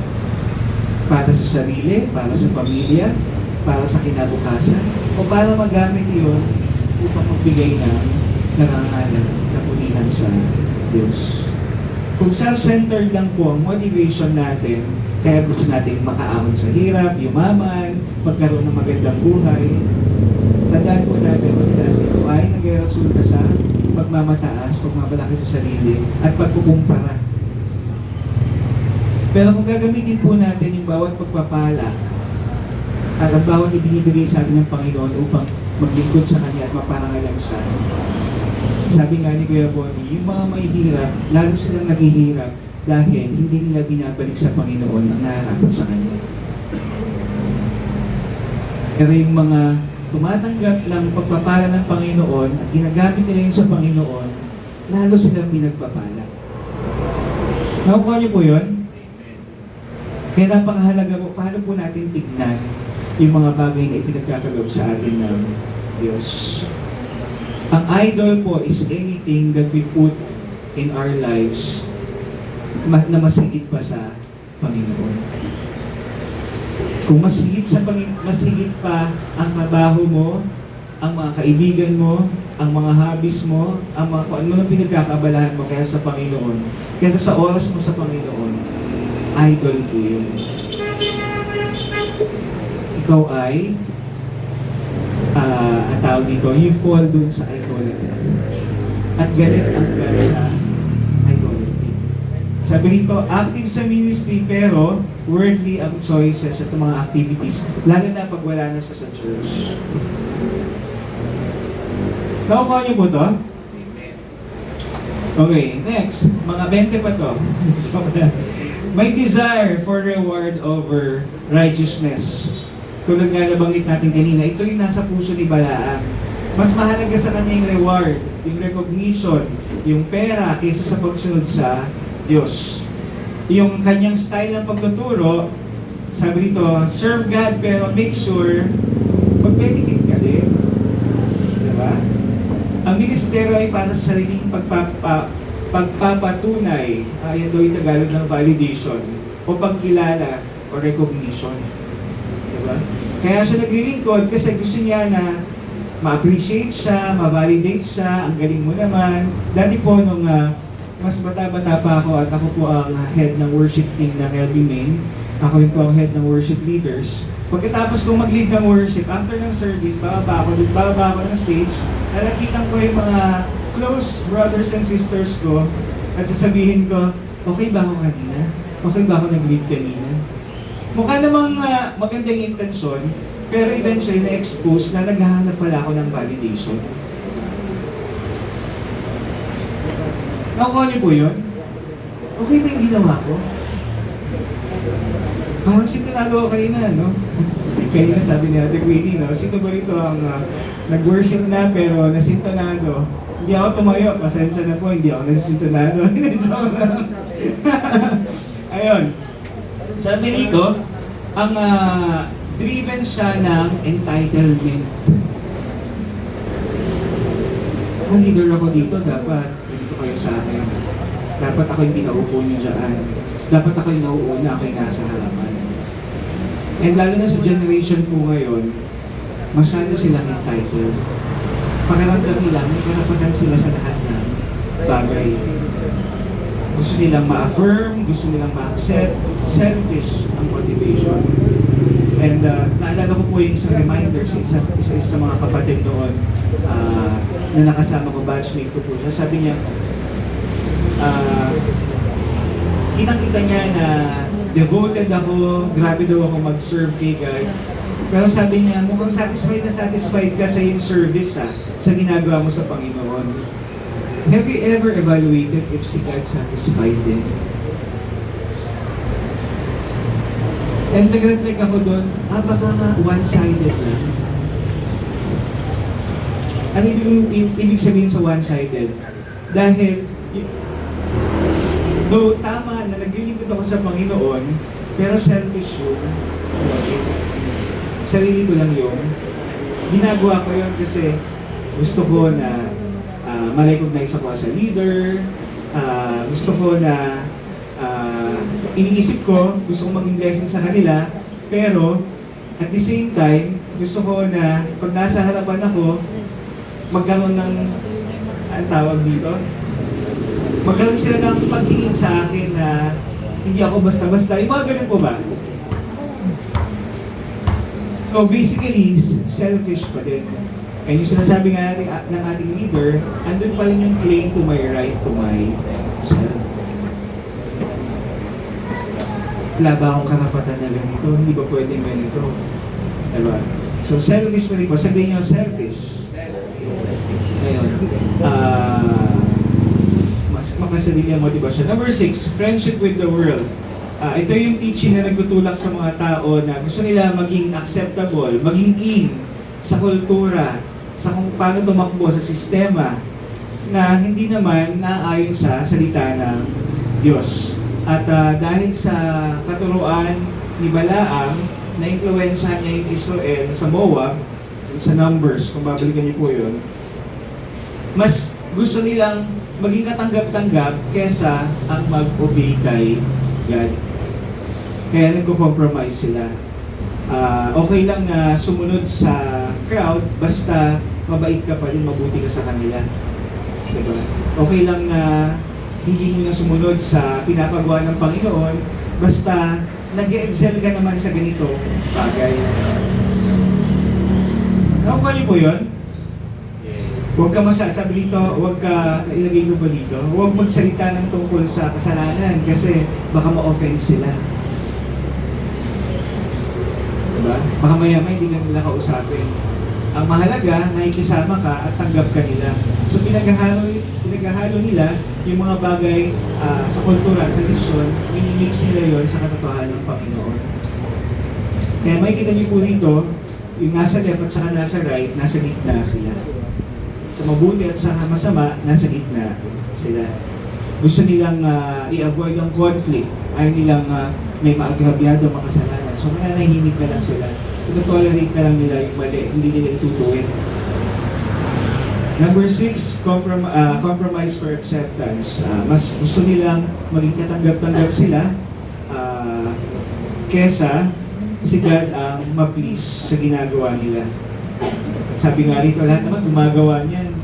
Para sa sarili, para sa pamilya, para sa kinabukasan, o para magamit iyon upang magbigay ng narangalan, kapulihan sa Diyos. Kung self-centered lang po ang motivation natin, kaya gusto natin makaahon sa hirap, yumaman, magkaroon ng magandang buhay, tandaan po natin, matilas ito ay nag-resulta sa pagmamataas, pagmamalaki sa sarili, at pagkukumpara. Pero kung gagamitin po natin yung bawat pagpapala at ang bawat ibinibigay sa atin ng Panginoon upang maglingkod sa Kanya at maparangalan siya, sabi nga ni Kuya Bonnie, yung mga mahihirap, lalo silang naghihirap dahil hindi nila binabalik sa Panginoon ang nararapat sa Kanya. Pero yung mga tumatanggap lang pagpapala ng Panginoon at ginagamit nila yun sa Panginoon, lalo silang pinagpapala. Nakukuha niyo po yun? Kaya napakahalaga po, paano po natin tignan yung mga bagay na ipinagkakaloob sa atin ng Diyos. Ang idol po is anything that we put in our lives na mas higit pa sa Panginoon. Kung mas higit pa ang trabaho mo, ang mga kaibigan mo, ang mga hobbies mo, ang mga kung ano nang pinagkakabalahan mo kaya sa Panginoon, kaysa sa oras mo sa Panginoon, idol po yun. Ikaw ay ang tawag dito, you fall dun sa idolatry. At galit ang galit sa idolatry. Sabi rito, active sa ministry pero worldly ang choices at mga activities, lalo na pag wala na sa church. Nakukuha niyo po to? Okay, next. Mga 20 pa to. May desire for reward over righteousness. Tulad nga nabanggit natin kanina, ito yung nasa puso ni Balaam. Mas mahalaga sa kanya yung reward, yung recognition, yung pera kaysa sa pagsunod sa Diyos. Yung kanyang style ng pagtuturo, sabi dito, serve God pero make sure mag-benefit ka din. Diba? Ang ministeryo ay para sa sariling pagpapatunay, yan daw yung Tagalog ng validation, o pagkilala o recognition. Diba? Kaya siya naglilingkod kasi gusto niya na ma-appreciate siya, ma-validate siya, ang galing mo naman. Dati po nung mas bata-bata pa ako at ako po ang head ng worship team ng LB Main, ako rin po ang head ng worship leaders. Pagkatapos kong mag-lead ng worship, after ng service, bababa ako ng stage, nalakitan ko yung mga close brothers and sisters ko at sasabihin ko, okay ba ako kanina? Okay ba ako nag-lead kanina? Mukha namang magandang intensyon, pero eventually na-expose na naghahanap pala ako ng validation. Nakuha niyo po yun? Okay ba yung ginawa ko? Parang sintonado ako kanina, no? Kanina sabi ni Ate Queenie, no? Sino ba ito ang nag-worship na pero nasintonado? Hindi ako tumayo, pasensya na po, hindi ako nasisintonado. Joke lang. Ayun. Sabi dito, ang driven siya ng entitlement. Kung leader ako dito, dapat dito kayo sa akin. Dapat ako yung pinaupo niyo dyan. Dapat ako yung nauuna, ako yung nasa harapan. And lalo na sa generation po ngayon, masyado silang entitled. Pakiramdam nila, may karapatan sila sa lahat ng bagay. Gusto nilang ma-affirm, gusto nilang ma-accept, selfish ang motivation. And naalala ko po yung isang reminder sa isa sa mga kapatid noon na nakasama ko, batchmate ko po. Sabi niya, kitang-kita niya na devoted ako, grabe daw ako mag-serve kay God. Pero sabi niya, mukhang satisfied na satisfied ka sa iyong service sa ginagawa mo sa Panginoon. Have you ever evaluated if si God satisfied din? And nag-reflect ako doon, baka nga one-sided lang. Ano ibig sabihin sa one-sided? Dahil, though tama na naglilingkod ako sa Panginoon, pero selfish yun. Sarili ko lang yun. Ginagawa ko yun kasi gusto ko na ma-recognize ako as a leader, gusto ko na iniisip ko, gusto kong maging blessing sa kanila, pero at the same time, gusto ko na pag nasa harapan ako, magkaroon ng, ang tawag dito, magkaroon sila ng pagtingin sa akin na hindi ako basta-basta. Yung mga ganun po ba? So basically, selfish pa din. And yung sinasabi nga ng ating leader, andun pa rin yung claim to my right to myself. Wala ba akong karapatan na ganito? Hindi ba pwedeng ganito? Diba? So selfish pa rin po. Sabihin nyo, selfish. Ngayon, mas makasarili ang motivation. Number 6, friendship with the world. Ito yung teaching na nagtutulak sa mga tao na gusto nila maging acceptable, maging in sa kultura, sa kung paano tumakbo sa sistema na hindi naman naayon sa salita ng Diyos. At dahil sa katuruan ni Balaam, na-influensyahan niya yung Israel sa Moab, sa Numbers, kung babalikan niyo po yun, mas gusto nilang maging katanggap-tanggap kesa ang mag-obey kay God. Kaya nagko-compromise sila. Okay lang na sumunod sa crowd, basta mabait ka pa rin, mabuti ka sa kanila. Diba? Okay lang na hindi mo na sumunod sa pinapagawa ng Panginoon, basta nag-excel ka naman sa ganito bagay. Nakuha niyo po yun? Huwag ka masasabi dito, huwag ka, nailagay ko pa dito, huwag magsalita ng tungkol sa kasalanan kasi baka ma-offend sila. Diba? Baka maya-maya hindi ka nila kausapin. Ang mahalaga, nakikisama ka at tanggap ka nila. So pinaghahalo nila yung mga bagay sa kultura, tradisyon, minimix nila yon sa katotohanan ng Panginoon. Kaya makikita niyo po dito, yung nasa left at saka nasa right, nasa gitna sila. Sa mabuti at sa masama, nasa gitna sila. Gusto nilang i-avoid ang conflict. Ayaw nilang may maagrabyado, makasalanan. So mananahimik na lang sila. Ito-tolerate na lang nila yung mali, hindi nila itutuwid. Number 6, compromise for acceptance. Mas gusto nilang maging katanggap-tanggap sila kesa si God ang ma-please sa ginagawa nila. At sabi nga rito, lahat naman gumagawa niyan.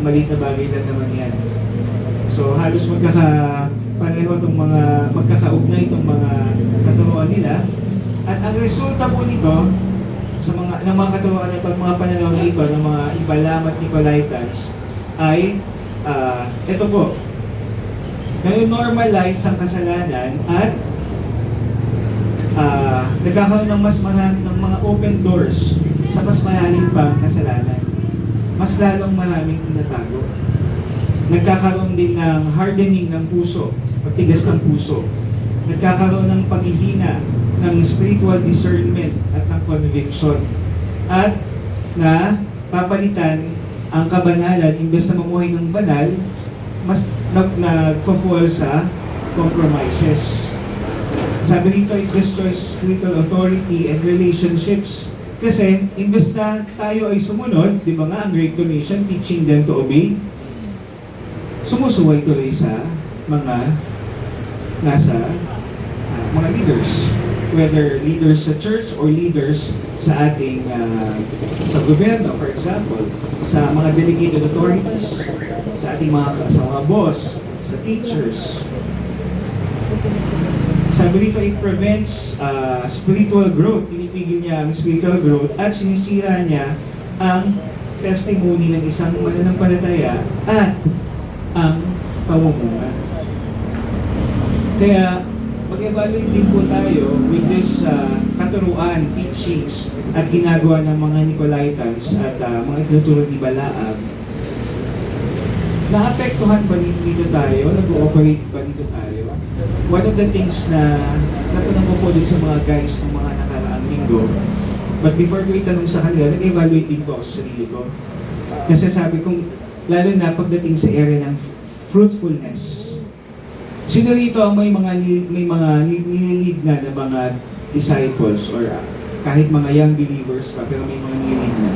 Maliit na bagay lang naman yan. So halos magkakapareho itong mga, magkakaugnay itong mga katuruan nila. At ang resulta po nito, sa ng mga katuruan nito, mga pananaw nito, ng mga Balaam at Nicolaitans, ay, ito po, na-normalize ang kasalanan at nagkakaroon ng mas ng mga open doors sa mas malalim pang kasalanan. Mas lalong maraming tinatago. Nagkakaroon din ng hardening ng puso, pagtigas ng puso. Nagkakaroon ng paghihina ng spiritual discernment at ng conviction. At na papalitan ang kabanalan, imbes na mamuhay ng banal, mas nagpo-fall sa compromises. Sabi rito, it destroys spiritual authority and relationships. Kasi, imbes na tayo ay sumunod, di ba nga, ang Great Commission, teaching them to obey, sumusuway tuloy sa mga nasa mga leaders. Whether leaders sa church or leaders sa ating sa gobyerno, for example, sa mga delegated authorities, sa ating mga boss, sa teachers. Sabi rito, it prevents spiritual growth. Pinipigil niya ang spiritual growth at sinisira niya ang testimony ng isang mananampalataya at ang pamumuno. Kaya, mag-evaluate din po tayo with this katuruan, teachings, at ginagawa ng mga Nicolaitans at mga tinuturo ni Balaam. Naapektuhan ba dito tayo? Nag-ooperate ba dito tayo? One of the things na natanong ko po din sa mga guys ng mga nakaraang linggo, but before ko itanong sa kanila, nag-evaluate din po ako sa sarili ko. Kasi sabi kong, lalo na pagdating sa area ng fruitfulness. Sino rito ang may mga nililid na mga disciples or kahit mga young believers pa, pero may mga nililid na?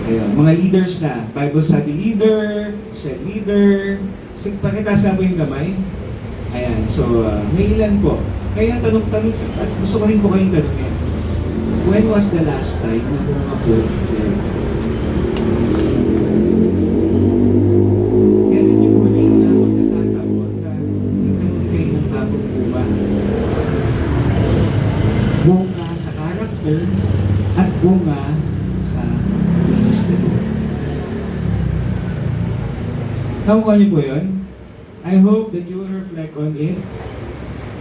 Ayun, mga leaders na, Bible study leader, cell leader, pakitaas nga po yung kamay. Ayan, so may ilan po. Kaya tanong-tanong, at gusto ko rin po kayong tanongin. When was the last time na bunga po? Kailan yung huling na magkakataon na nagkaroon kayo ng bagong bunga? Bunga sa character at bunga sa ministry. Nakuha niyo po yun? I hope that you will reflect on it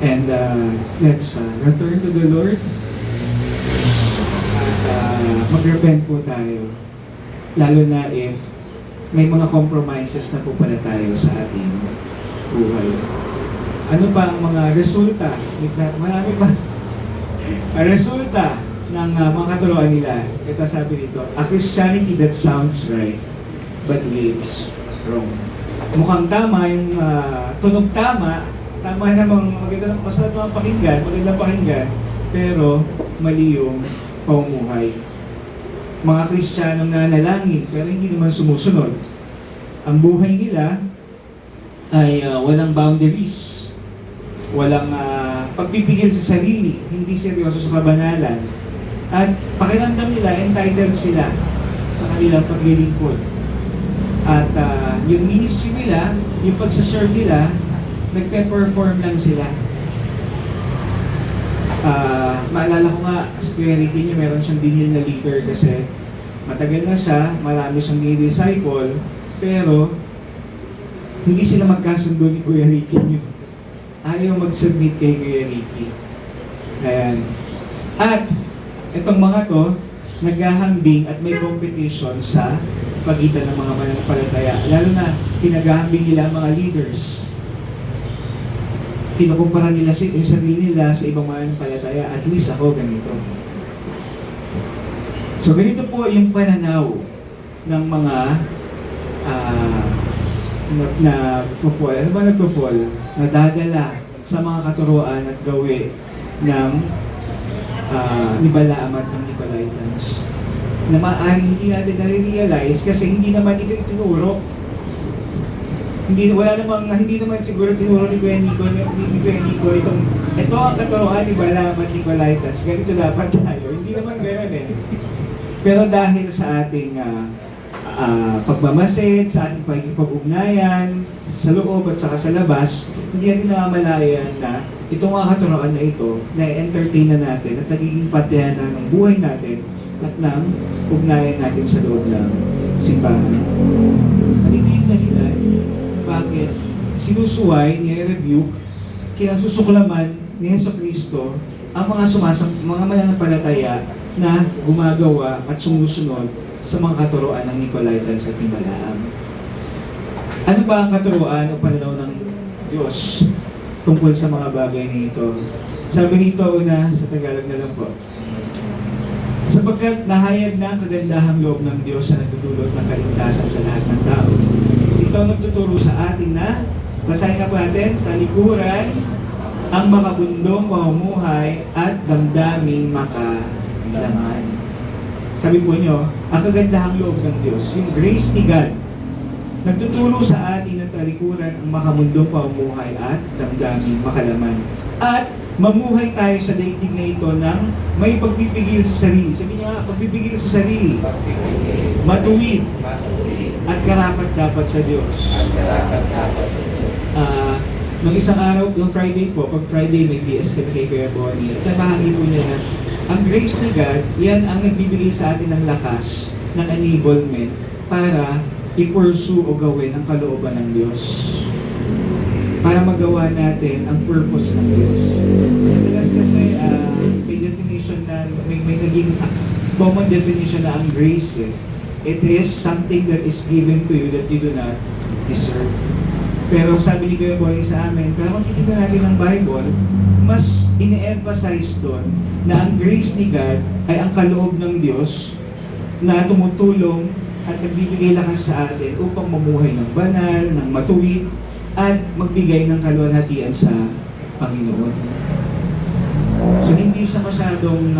and let's return to the Lord at mag-repent po tayo, lalo na if may mga compromises na po pala tayo sa ating buhay. Ano pa ang mga resulta? Marami pa. Resulta ng mga katuruan nila. Ito sabi dito, a Christianity that sounds right but lives wrong. Mukhang tama yung tunog tama namang maganda ng masarap mga pakinggan, magandang pakinggan, pero mali yung pamumuhay. Mga Kristiyanong nanalangin, pero hindi naman sumusunod. Ang buhay nila ay walang boundaries, walang pagpipigil sa sarili, hindi seryoso sa kabanalan, at pakiramdam nila, entitled sila sa kanilang paglilingkod. At yung ministry nila, yung pagsaserve nila, nagpe-perform lang sila. Maalala ko nga, si Kuya Ricky niya, meron siyang dinil na leader kasi matagal na siya, marami siyang disciple, pero hindi sila magkasundo ni Kuya Ricky niyo. Ayaw mag-submit kay Kuya Ricky. Ayan. At itong mga to, naghahambing at may competition sa pagitan ng mga mananampalataya. Lalo na, pinaghahambing nila ang mga leaders. Kinukumpara nila yung sarili nila sa ibang mananampalataya. At least ako ganito. So, ganito po yung pananaw ng mga nag-fall. Ano ba nag-fall? Nadadala sa mga katuruan at gawi ng ni Balaam at ng Nicolaitans, na maaaring hindi natin nare-realize kasi hindi naman ito itinuro. Hindi naman siguro tinuro ni Kuya Nico ito ang katuruan ni Balaam at Nicolaitans, ganito dapat tayo. Hindi naman gano'n eh. Pero dahil sa ating pagmamasid, sa ating pagkikipag-ugnayan, sa loob at saka sa labas, hindi natin namamalayan na itong mga katuroan na ito, na-entertain na natin at nagiging patihan na ng buhay natin at ng ugnayan natin sa loob ng simbahan. At ito yung dahilan bakit sinusuway, nire-rebuke, kinasusuklaman ni Jesucristo ang mga mananampalataya na gumagawa at sumusunod sa mga katuroan ng Nicolaitans at ni Balaam. Ano ba ang katuroan o pananaw ng Diyos tungkol sa mga bagay nito? Sabi nito una, sa Tagalog na lang po. Sapagkat nahayag na ang kagandahang loob ng Diyos na nagtutulot ng kaligtasan sa lahat ng tao. Ito ang nagtuturo sa atin na, basahin ka po natin, talikuran ang makabundong pamumuhay at damdaming makalaman. Sabi po nyo, ang kagandahang loob ng Diyos, yung grace ni God, nagtuturo sa atin na talikuran ang makamundong pamumuhay at damdaming makalaman. At mamuhay tayo sa daigdig na ito ng may pagpipigil sa sarili. Sabi niya nga, pagpipigil sa sarili, matuwid, at karapat-dapat sa Diyos. Nung isang araw, yung Friday po, pag Friday may PS kami kay Kuya Bonnie, at nabahagi po niya na ang grace ni God, yan ang nagbibigay sa atin ng lakas, ng enablement, para i-pursue o gawin ang kalooban ng Diyos. para magawa natin ang purpose ng Diyos. Madalas kasi may definition na, may naging common definition na ang grace eh. It is something that is given to you that you do not deserve. Pero sabi ni Kuya Boy sa amin, kaya kung titignan natin ang Bible, mas ine-emphasize doon na ang grace ni God ay ang kaloob ng Diyos na tumutulong at nagbibigay lakas sa atin upang mamuhay ng banal, ng matuwid, at magbigay ng kaluwalhatian sa Panginoon. So hindi siya masyadong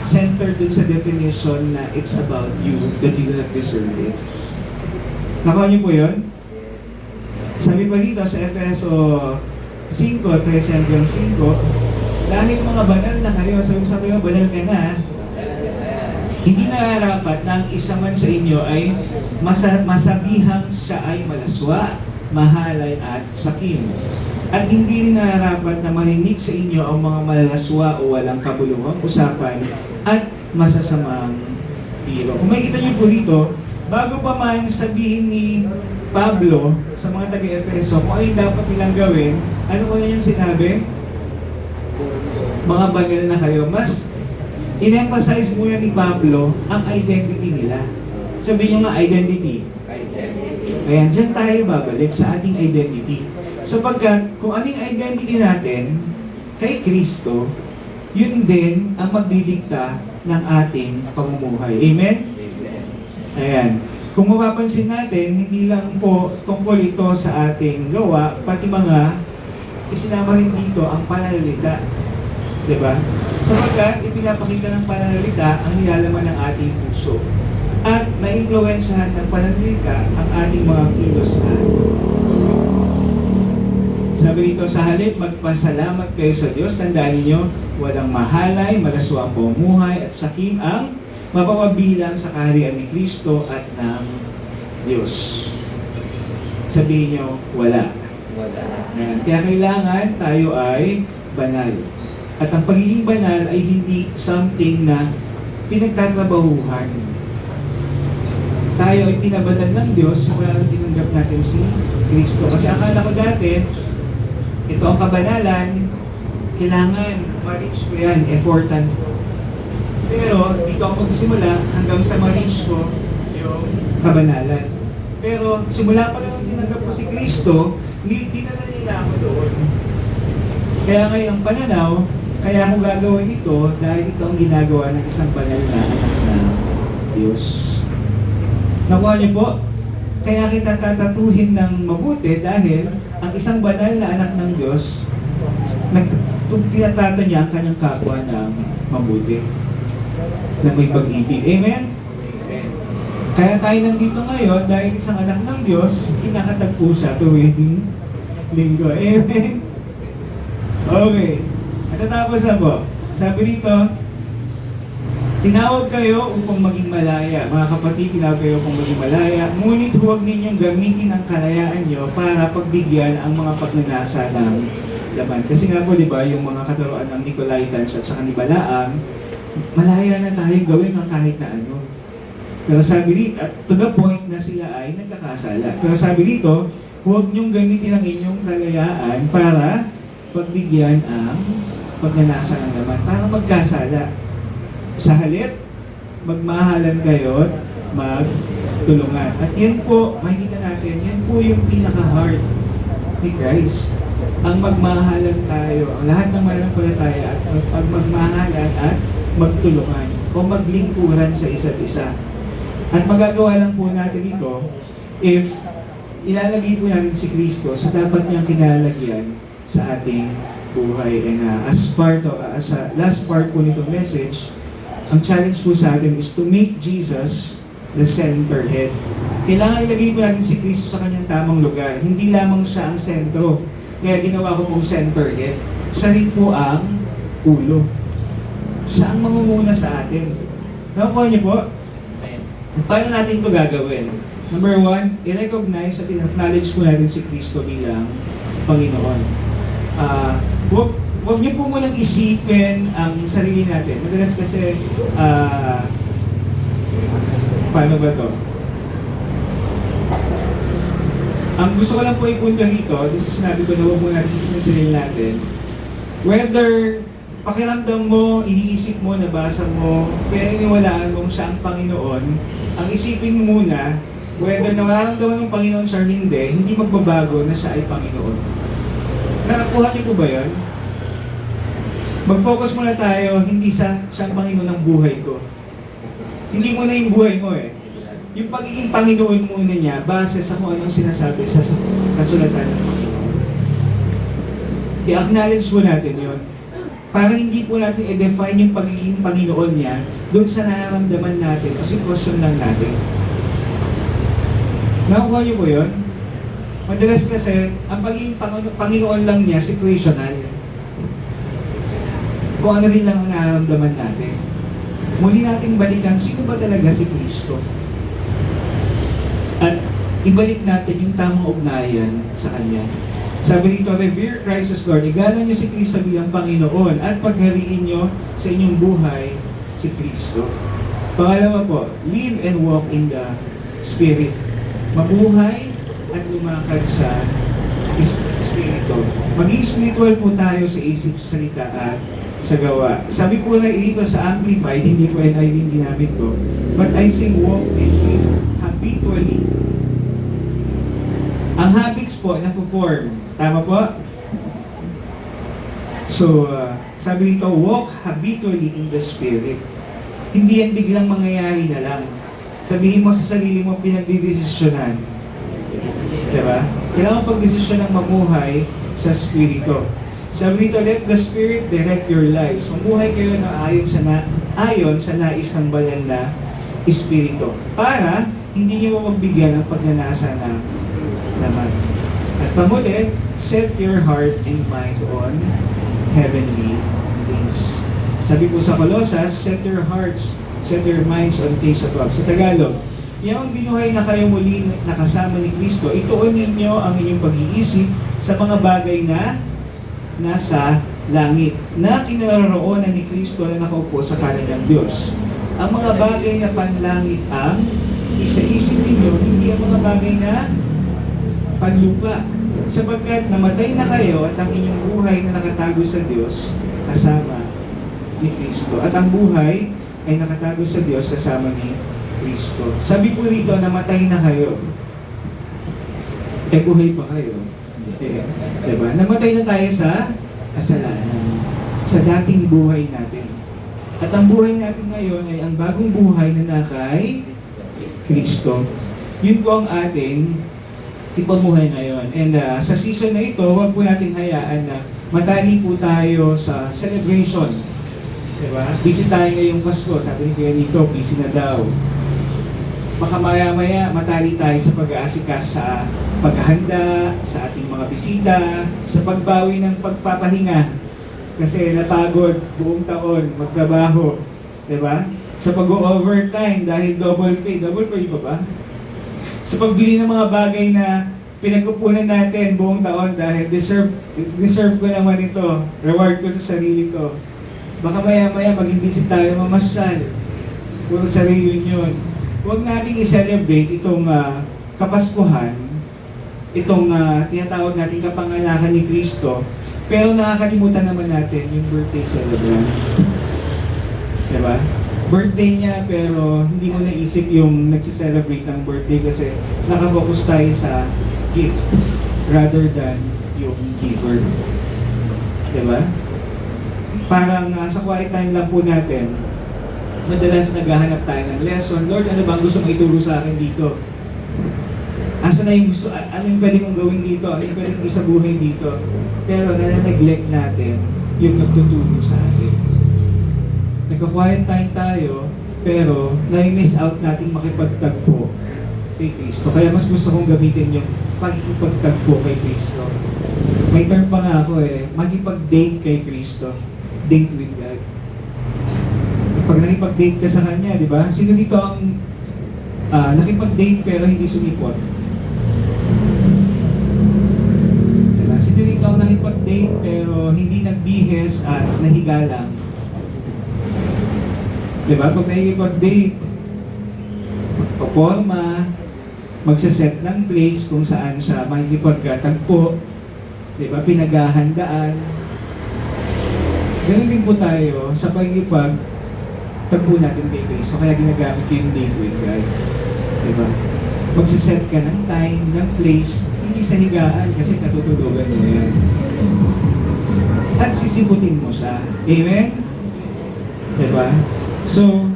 centered dun sa definition na it's about you, that you do not deserve it. Nakuha niyo po yun? Sabi pa dito sa Efeso 5:13 hanggang 5, dahil mga banal na kayo, sabi ko, banal ka na, hindi nararapat na ang isa man sa inyo ay masabihang siya ay malaswa, mahalay at sakim. At hindi rin nararapat na marinig sa inyo ang mga malalaswa o walang kabuluhang usapan at masasamang biro. Kung makikita niyo po dito, bago pa man sabihin ni Pablo sa mga taga-Efeso kung ano dapat nilang gawin, ano po na yung sinabi? Mga banal na kayo. Mas in-emphasize muna ni Pablo ang identity nila. Sabihin nyo nga, identity. Ayan, dyan tayo babalik sa ating identity. Sapagkat kung ating identity natin kay Kristo, yun din ang magdidikta ng ating pamumuhay. Amen? Ayan. Kung mapapansin natin, hindi lang po tungkol ito sa ating gawa, pati mga isinama rin dito ang pananalita. Diba? Sapagkat ipinapakita ng pananalita ang nilalaman ng ating puso. At na-influensyahan ng pananalita ang ating mga kilos at sabi dito, sa halip, magpasalamat kayo sa Diyos. Tandaan niyo, walang mahalay, malaswa ang pamumuhay at sakim ang mapapabilang sa kaharian ni Kristo at ng Diyos. Sabihin niyo, wala. Ayan. Kaya kailangan tayo ay banal. At ang pagiging banal ay hindi something na pinagtatrabahuhan. Tayo ay pinabanal ng Diyos mula nang tinanggap natin si Kristo. Kasi akala ko dati, ito ang kabanalan, kailangan ma-reach ko yan, effortan ko. Pero dito ako magsimula hanggang sa ma-reach ko yung kabanalan. Pero simula pa lang tinanggap ko si Kristo, hindi na nila ako doon. Kaya ngayon ang pananaw, kaya ako gagawin ito dahil ito ang ginagawa ng isang banal na anak ng Diyos. Nakuha niyo po? Kaya kita tatatuhin ng mabuti dahil ang isang banal na anak ng Diyos, tinatato niya ang kanyang kapwa ng mabuti, na may pag-ibig. Amen? Kaya tayo nandito ngayon dahil isang anak ng Diyos, kinakatagpo siya tuwing linggo. Amen? Okay. At tatapos na po. Sabi dito, tinawag kayo upang maging malaya. Mga kapatid, tinawag kayo upang maging malaya. Ngunit huwag ninyong gamitin ang kalayaan nyo para pagbigyan ang mga pagnanasa ng laman. Kasi nga po, di ba, yung mga katuruan ng Nicolaitans at saka ni Balaam, malaya na tayong gawin ang kahit na ano. Pero sabi dito, at to the point na sila ay nagkakasala. Pero sabi dito, huwag niyong gamitin ang inyong kalayaan para pagbigyan ang pagnanasa ng laman, para magkasala. Sa halip, magmahalan kayo, magtulungan. At yan po, makikita natin, yan po yung pinaka-heart ni Christ. Ang magmahalan tayo, ang lahat ng mananampalataya at magmahalan at magtulungan o maglingkuran sa isa't isa. At magagawa lang po natin ito if ilalagay po natin si Kristo sa dapat niyang kinalalagyan sa ating buhay. And as a last part po nitong message, ang challenge po sa atin is to make Jesus the center head. Kailangan ilagay po natin si Kristo sa kanyang tamang lugar. Hindi lamang siya ang sentro. Kaya ginawa ko pong center head. Siya rin po ang ulo. Siya ang mangunguna sa atin. Nakuha niyo po? Paano natin ito gagawin? Number one, i-recognize at i-acknowledge po natin si Kristo bilang Panginoon. Huwag niyo po munang isipin ang sarili natin. Madalas kasi, paano ba to? Ang gusto ko lang po ipunta rito, dito sinabi ko na huwag mo natin isipin sa sarili natin, whether pakiramdam mo, iniisip mo, nabasa mo, pinaniwalaan mo siya ang Panginoon, ang isipin mo muna, whether nararamdaman ng Panginoon siya hindi magbabago na siya ay Panginoon. Nakakuha niyo po ba yun? Mag-focus muna tayo, hindi siyang Panginoon ng buhay ko. Hindi muna yung buhay mo eh. Yung pagiging Panginoon muna niya, base sa kung anong sinasabi sa kasulatan ng Panginoon. I-acknowledge mo natin yun. Para hindi po natin i-define yung pagiging Panginoon niya doon sa nararamdaman natin o sitwasyon lang natin. Nakuha niyo po yun? Madalas kasi, ang pagiging Panginoon lang niya, situational. Kung ano rin lang ang nararamdaman natin. Muli nating balikan, sino ba talaga si Kristo? At ibalik natin yung tamang ugnayan sa Kanya. Sabi dito, revere Christ as Lord. Igalang niyo si Kristo bilang Panginoon at paghariin niyo sa inyong buhay si Kristo. Pangalawa po, live and walk in the Spirit. Mabuhay at lumakad sa Espiritu. Maging spiritual po tayo sa isip, sa salita at sa gawa. Sabi po na ito sa Amplified, hindi po NIV yung ginamit ko, but I say walk and live habitually. Ang habits po na-form. Tama po? So, sabi dito, walk habitually in the Spirit. Hindi yan biglang mangyayari na lang. Sabihin mo sa sarili mo, pinagdidesisyonan. Diba? Kailangan pagdesisyon ng mamuhay sa Espiritu. Sabi dito, let the Spirit direct your lives. Mamuhay kayo na ayon sa nais ng banal na Espiritu. Para hindi niyo magbigyan ng pagnanasa ng naman. At pamuli, set your heart and mind on heavenly things. Sabi po sa Colossus, set your minds on things above. Sa Tagalog, yung binuhay na kayo muli nakasama ni Kristo, ituon ninyo ang inyong pag-iisip sa mga bagay na nasa langit, na kinaroroonan ni Kristo na nakaupo sa kanan ng Diyos. Ang mga bagay na panlangit ang isaisip ninyo, hindi ang mga bagay na panlupa. Sapagkat namatay na kayo at ang inyong buhay na nakatago sa Diyos kasama ni Kristo. At ang buhay ay nakatago sa Diyos kasama ni Kristo. Sabi po rito, namatay na kayo. Buhay pa kayo. Diba? Namatay na tayo sa kasalanan. Sa dating buhay natin. At ang buhay natin ngayon ay ang bagong buhay na nakay Kristo. Yun po ang ating ipamuhay ngayon. And sa season na ito, huwag po natin hayaan na matali po tayo sa celebration. Diba? Busy tayo ngayong Pasko. Sabi ni Kuya Nico, busy na daw. Baka maya-maya matali tayo sa pag-aasikas sa paghahanda, sa ating mga bisita, sa pagbawi ng pagpapahinga. Kasi napagod buong taon, magtrabaho. Diba? Sa pag-overtime dahil double pay pa ba? Sa pagbili ng mga bagay na pinagkupunan natin buong taon dahil deserve ko naman ito, reward ko sa sarili ko. Baka maya-maya maging busy tayo mamasyal, puro sa reunion. Huwag nating i-celebrate itong Kapaskuhan, itong tinatawag natin kapanganakan ni Kristo, pero nakakalimutan naman natin yung birthday celebrant. Diba? Birthday niya pero hindi mo naisip yung nagsiselebrate ng birthday kasi nakafocus tayo sa gift rather than yung giver. Diba? Parang sa quiet time lang po natin, madalas naghahanap tayo ng lesson. Lord, ano bang gusto mong ituro sa akin dito? Asa na yung gusto, ano yung pwede kong gawin dito? Ano yung pwede kong isabuhin dito? Pero na-neglect natin yung nagtuturo sa atin. Nagka-quiet time tayo, pero na-miss out natin makipagtagpo kay Kristo. Kaya mas gusto kong gamitin yung pagkipagtagpo kay Kristo. May term pa nga ako makipag-date kay Kristo. Date with God. Pag nakipag-date ka sa Kanya, di ba? Sino dito ang nakipag-date pero hindi sumipot? Diba? Sino dito ang nakipag-date pero hindi nagbihes at nahiga lang? Diba? Pag nakikipag-date, paporma, magsaset ng place kung saan sa makikipagtagpo, di ba, pinaghahandaan. Ganun din po tayo sa pagkipagtagpo natin kay Kristo, kaya ginagamit ko yung date with God. Di ba? Magsaset ka ng time, ng place, hindi sa higaan kasi katutulugan mo yan. At sisiputin mo siya. Amen? Diba? So,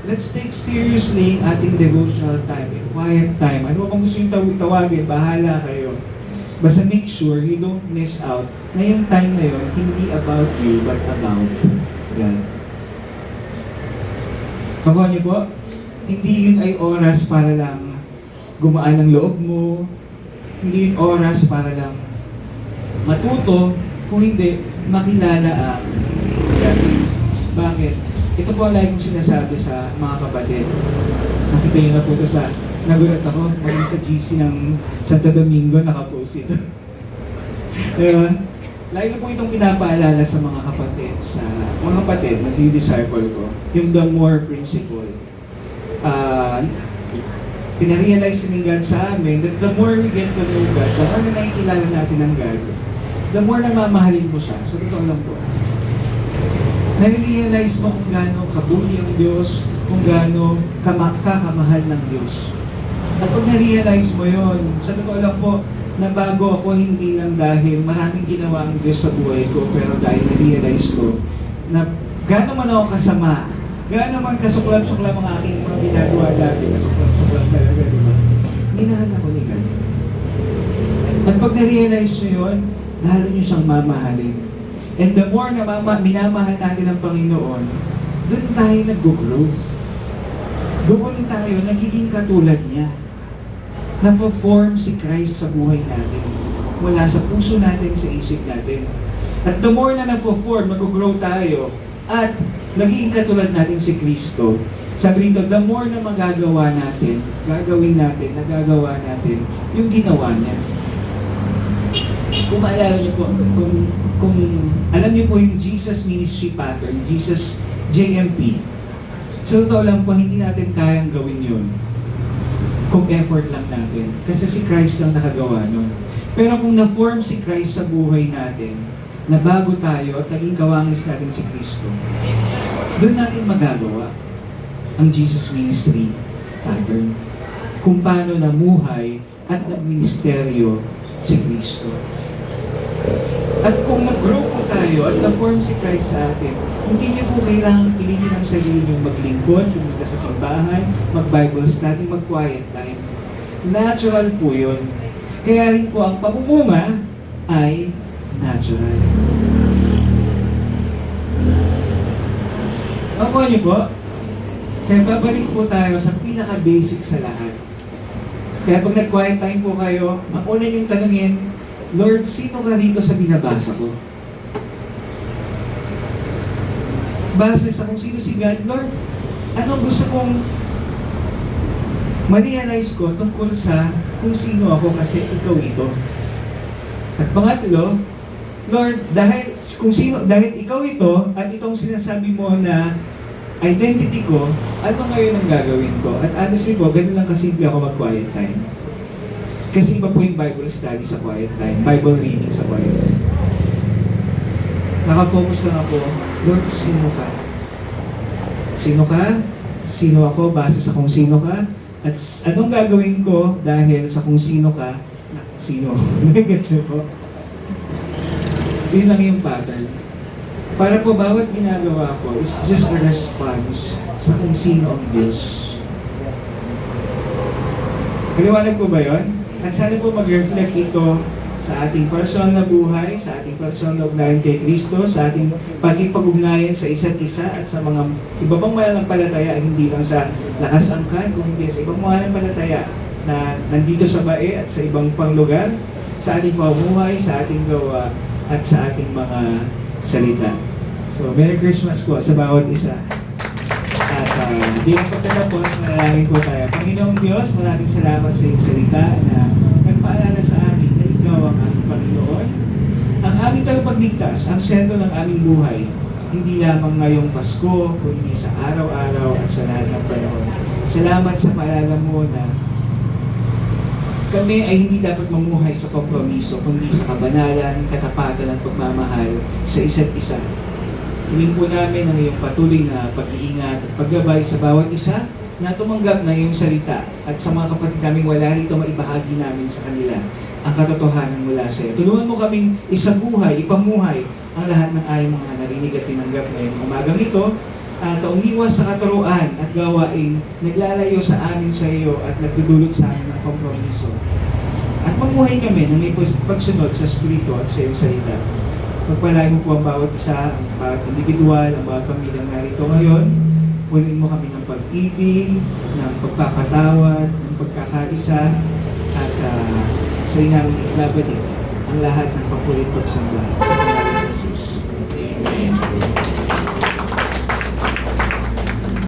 let's take seriously ating devotional time, quiet time. Ano bang gusto yung tawagin? Bahala kayo. Basta make sure you don't miss out na yung time na yun, hindi about you, but about God. Kakuha niyo po? Hindi yun ay oras para lang gumaan ang loob mo. Hindi yun oras para lang matuto. Kung hindi, makilala ang God. Bakit? Ito po ang lagi kong sinasabi sa mga kapatid. Nakita nyo na po ito sa, nagulat ako, maging sa GC ng Santo Domingo, nakapost ito. Diba? Lagi ko po itong pinapaalala sa mga kapatid, nag-disciple ko, yung the more principle. Pinarealize ni God sa amin that the more we get to know God, the more na nakikilala natin ang God, the more na mamahalin mo siya. So, totoo lang po. Nare-realize mo kung gaano kabuti ang Diyos, kung gaano kakamahal ng Diyos. At pag na-realize mo yon, sa totoo lang po, nabago ako hindi lang dahil maraming ginawa ang Diyos sa buhay ko, pero dahil na-realize ko na gaano man ako kasama, gaano man kasuklam-suklam ang aking mga ginagawa dati, kasuklam-suklam talaga, di ba? Minahal ako ni God. At pag na-realize nyo yun, lalo nyo siyang mamahalin. And the more na minamahal natin ang Panginoon, doon tayo nag-grow. Doon tayo nagiging katulad niya. Napo-form si Christ sa buhay natin. Mula sa puso natin, sa isip natin. At the more na napo-form, mag-grow tayo, at nagiging katulad natin si Kristo, sabi rito, the more na magagawa natin, nagagawa natin, yung ginawa niya. Kung maalala niyo po, kung alam niyo po yung Jesus Ministry Pattern, Jesus JMP, sa totoo lang po, hindi natin kayang gawin yun kung effort lang natin. Kasi si Christ lang nakagawa nun. Pero kung na-form si Christ sa buhay natin, na bago tayo at naging kawangis natin si Kristo, doon natin magagawa ang Jesus Ministry Pattern. Kung paano namuhay at nagministeryo si Kristo. At kung nag-grow po tayo at na-form si Christ sa atin, hindi niyo po kailangan pilitin ang sarili niyong maglingkod, pumunta sa simbahan, mag-Bible study, mag-quiet time. Natural po yun. Kaya rin po ang pamumuma ay natural. Nakuha niyo po? Kaya babalik po tayo sa pinaka-basic sa lahat. Kaya pag nag-quiet time po kayo, mauna niyong tanungin, Lord, sino ka rito sa binabasa ko? Base sa kung sino si God, Lord, anong gusto kong ma-realize ko tungkol sa kung sino ako kasi ikaw ito. At pangatlo, Lord, dahil ikaw ito at itong sinasabi mo na identity ko, ano ngayon ang gagawin ko? At honestly po, ganun lang kasimple ako mag-quiet time. Kasi iba po yung Bible study sa quiet time, Bible reading sa quiet time. Nakafocus lang ako, Lord, sino ka? Sino ka? Sino ako base sa kung sino ka? At anong gagawin ko dahil sa kung sino ka? Sino? Nagets po? Yun lang yung pattern. Para po bawat ginagawa ko is just a response sa kung sino ang Diyos. Paliwanag po ba yun? At sana po mag-reflect ito sa ating personal na buhay, sa ating personal na ugnayan kay Kristo, sa ating pagkipag-ugnayan sa isa't isa at sa mga iba pang mananampalataya, hindi lang sa lakas angkan, kung hindi sa ibang mananampalataya na nandito sa bae at sa ibang pang lugar, sa ating pamumuhay, sa ating gawa, at sa ating mga salita. So, Merry Christmas po sa bawat isa. At bilang pagtatapos, manalangin po tayo. Panginoong Diyos, maraming salamat sa iyong salita na nagpaalala sa amin na ikaw ang aming Panginoon. Ang aming tagapagligtas, ang sentro ng aming buhay, hindi lamang ngayong Pasko, kundi sa araw-araw at sa lahat ng panahon. Salamat sa paalala mo na Kami ay hindi dapat mamuhay sa kompromiso, kundi sa kabanalan, katapatan at pagmamahal sa isa't isa. Hiling po namin ang iyong patuloy na pag-iingat at paggabay sa bawat isa na tumanggap na iyong salita at sa mga kapatid naming wala rito maibahagi namin sa kanila ang katotohanan mula sa iyo. Tulungan mo kaming isabuhay, ipamuhay ang lahat ng ayong mga narinig at tinanggap ngayong umagang ito at umiwas sa katuruan at gawain naglalayo sa amin sa iyo at nagdudulot sa amin ng kompromiso. At mamuhay kami ng may pagsunod sa Espiritu at sa iyong salita. Pagpalain mo po ang bawat isa, ang bawat individual, ang bawat pamilyang narito ngayon. Punin mo kami ng pag-ibig, ng pagpapatawad, ng pagkakaisa, at sa inang iglabalik ang lahat ng papulit pagsamba sa pangalan ng Jesus. Amen.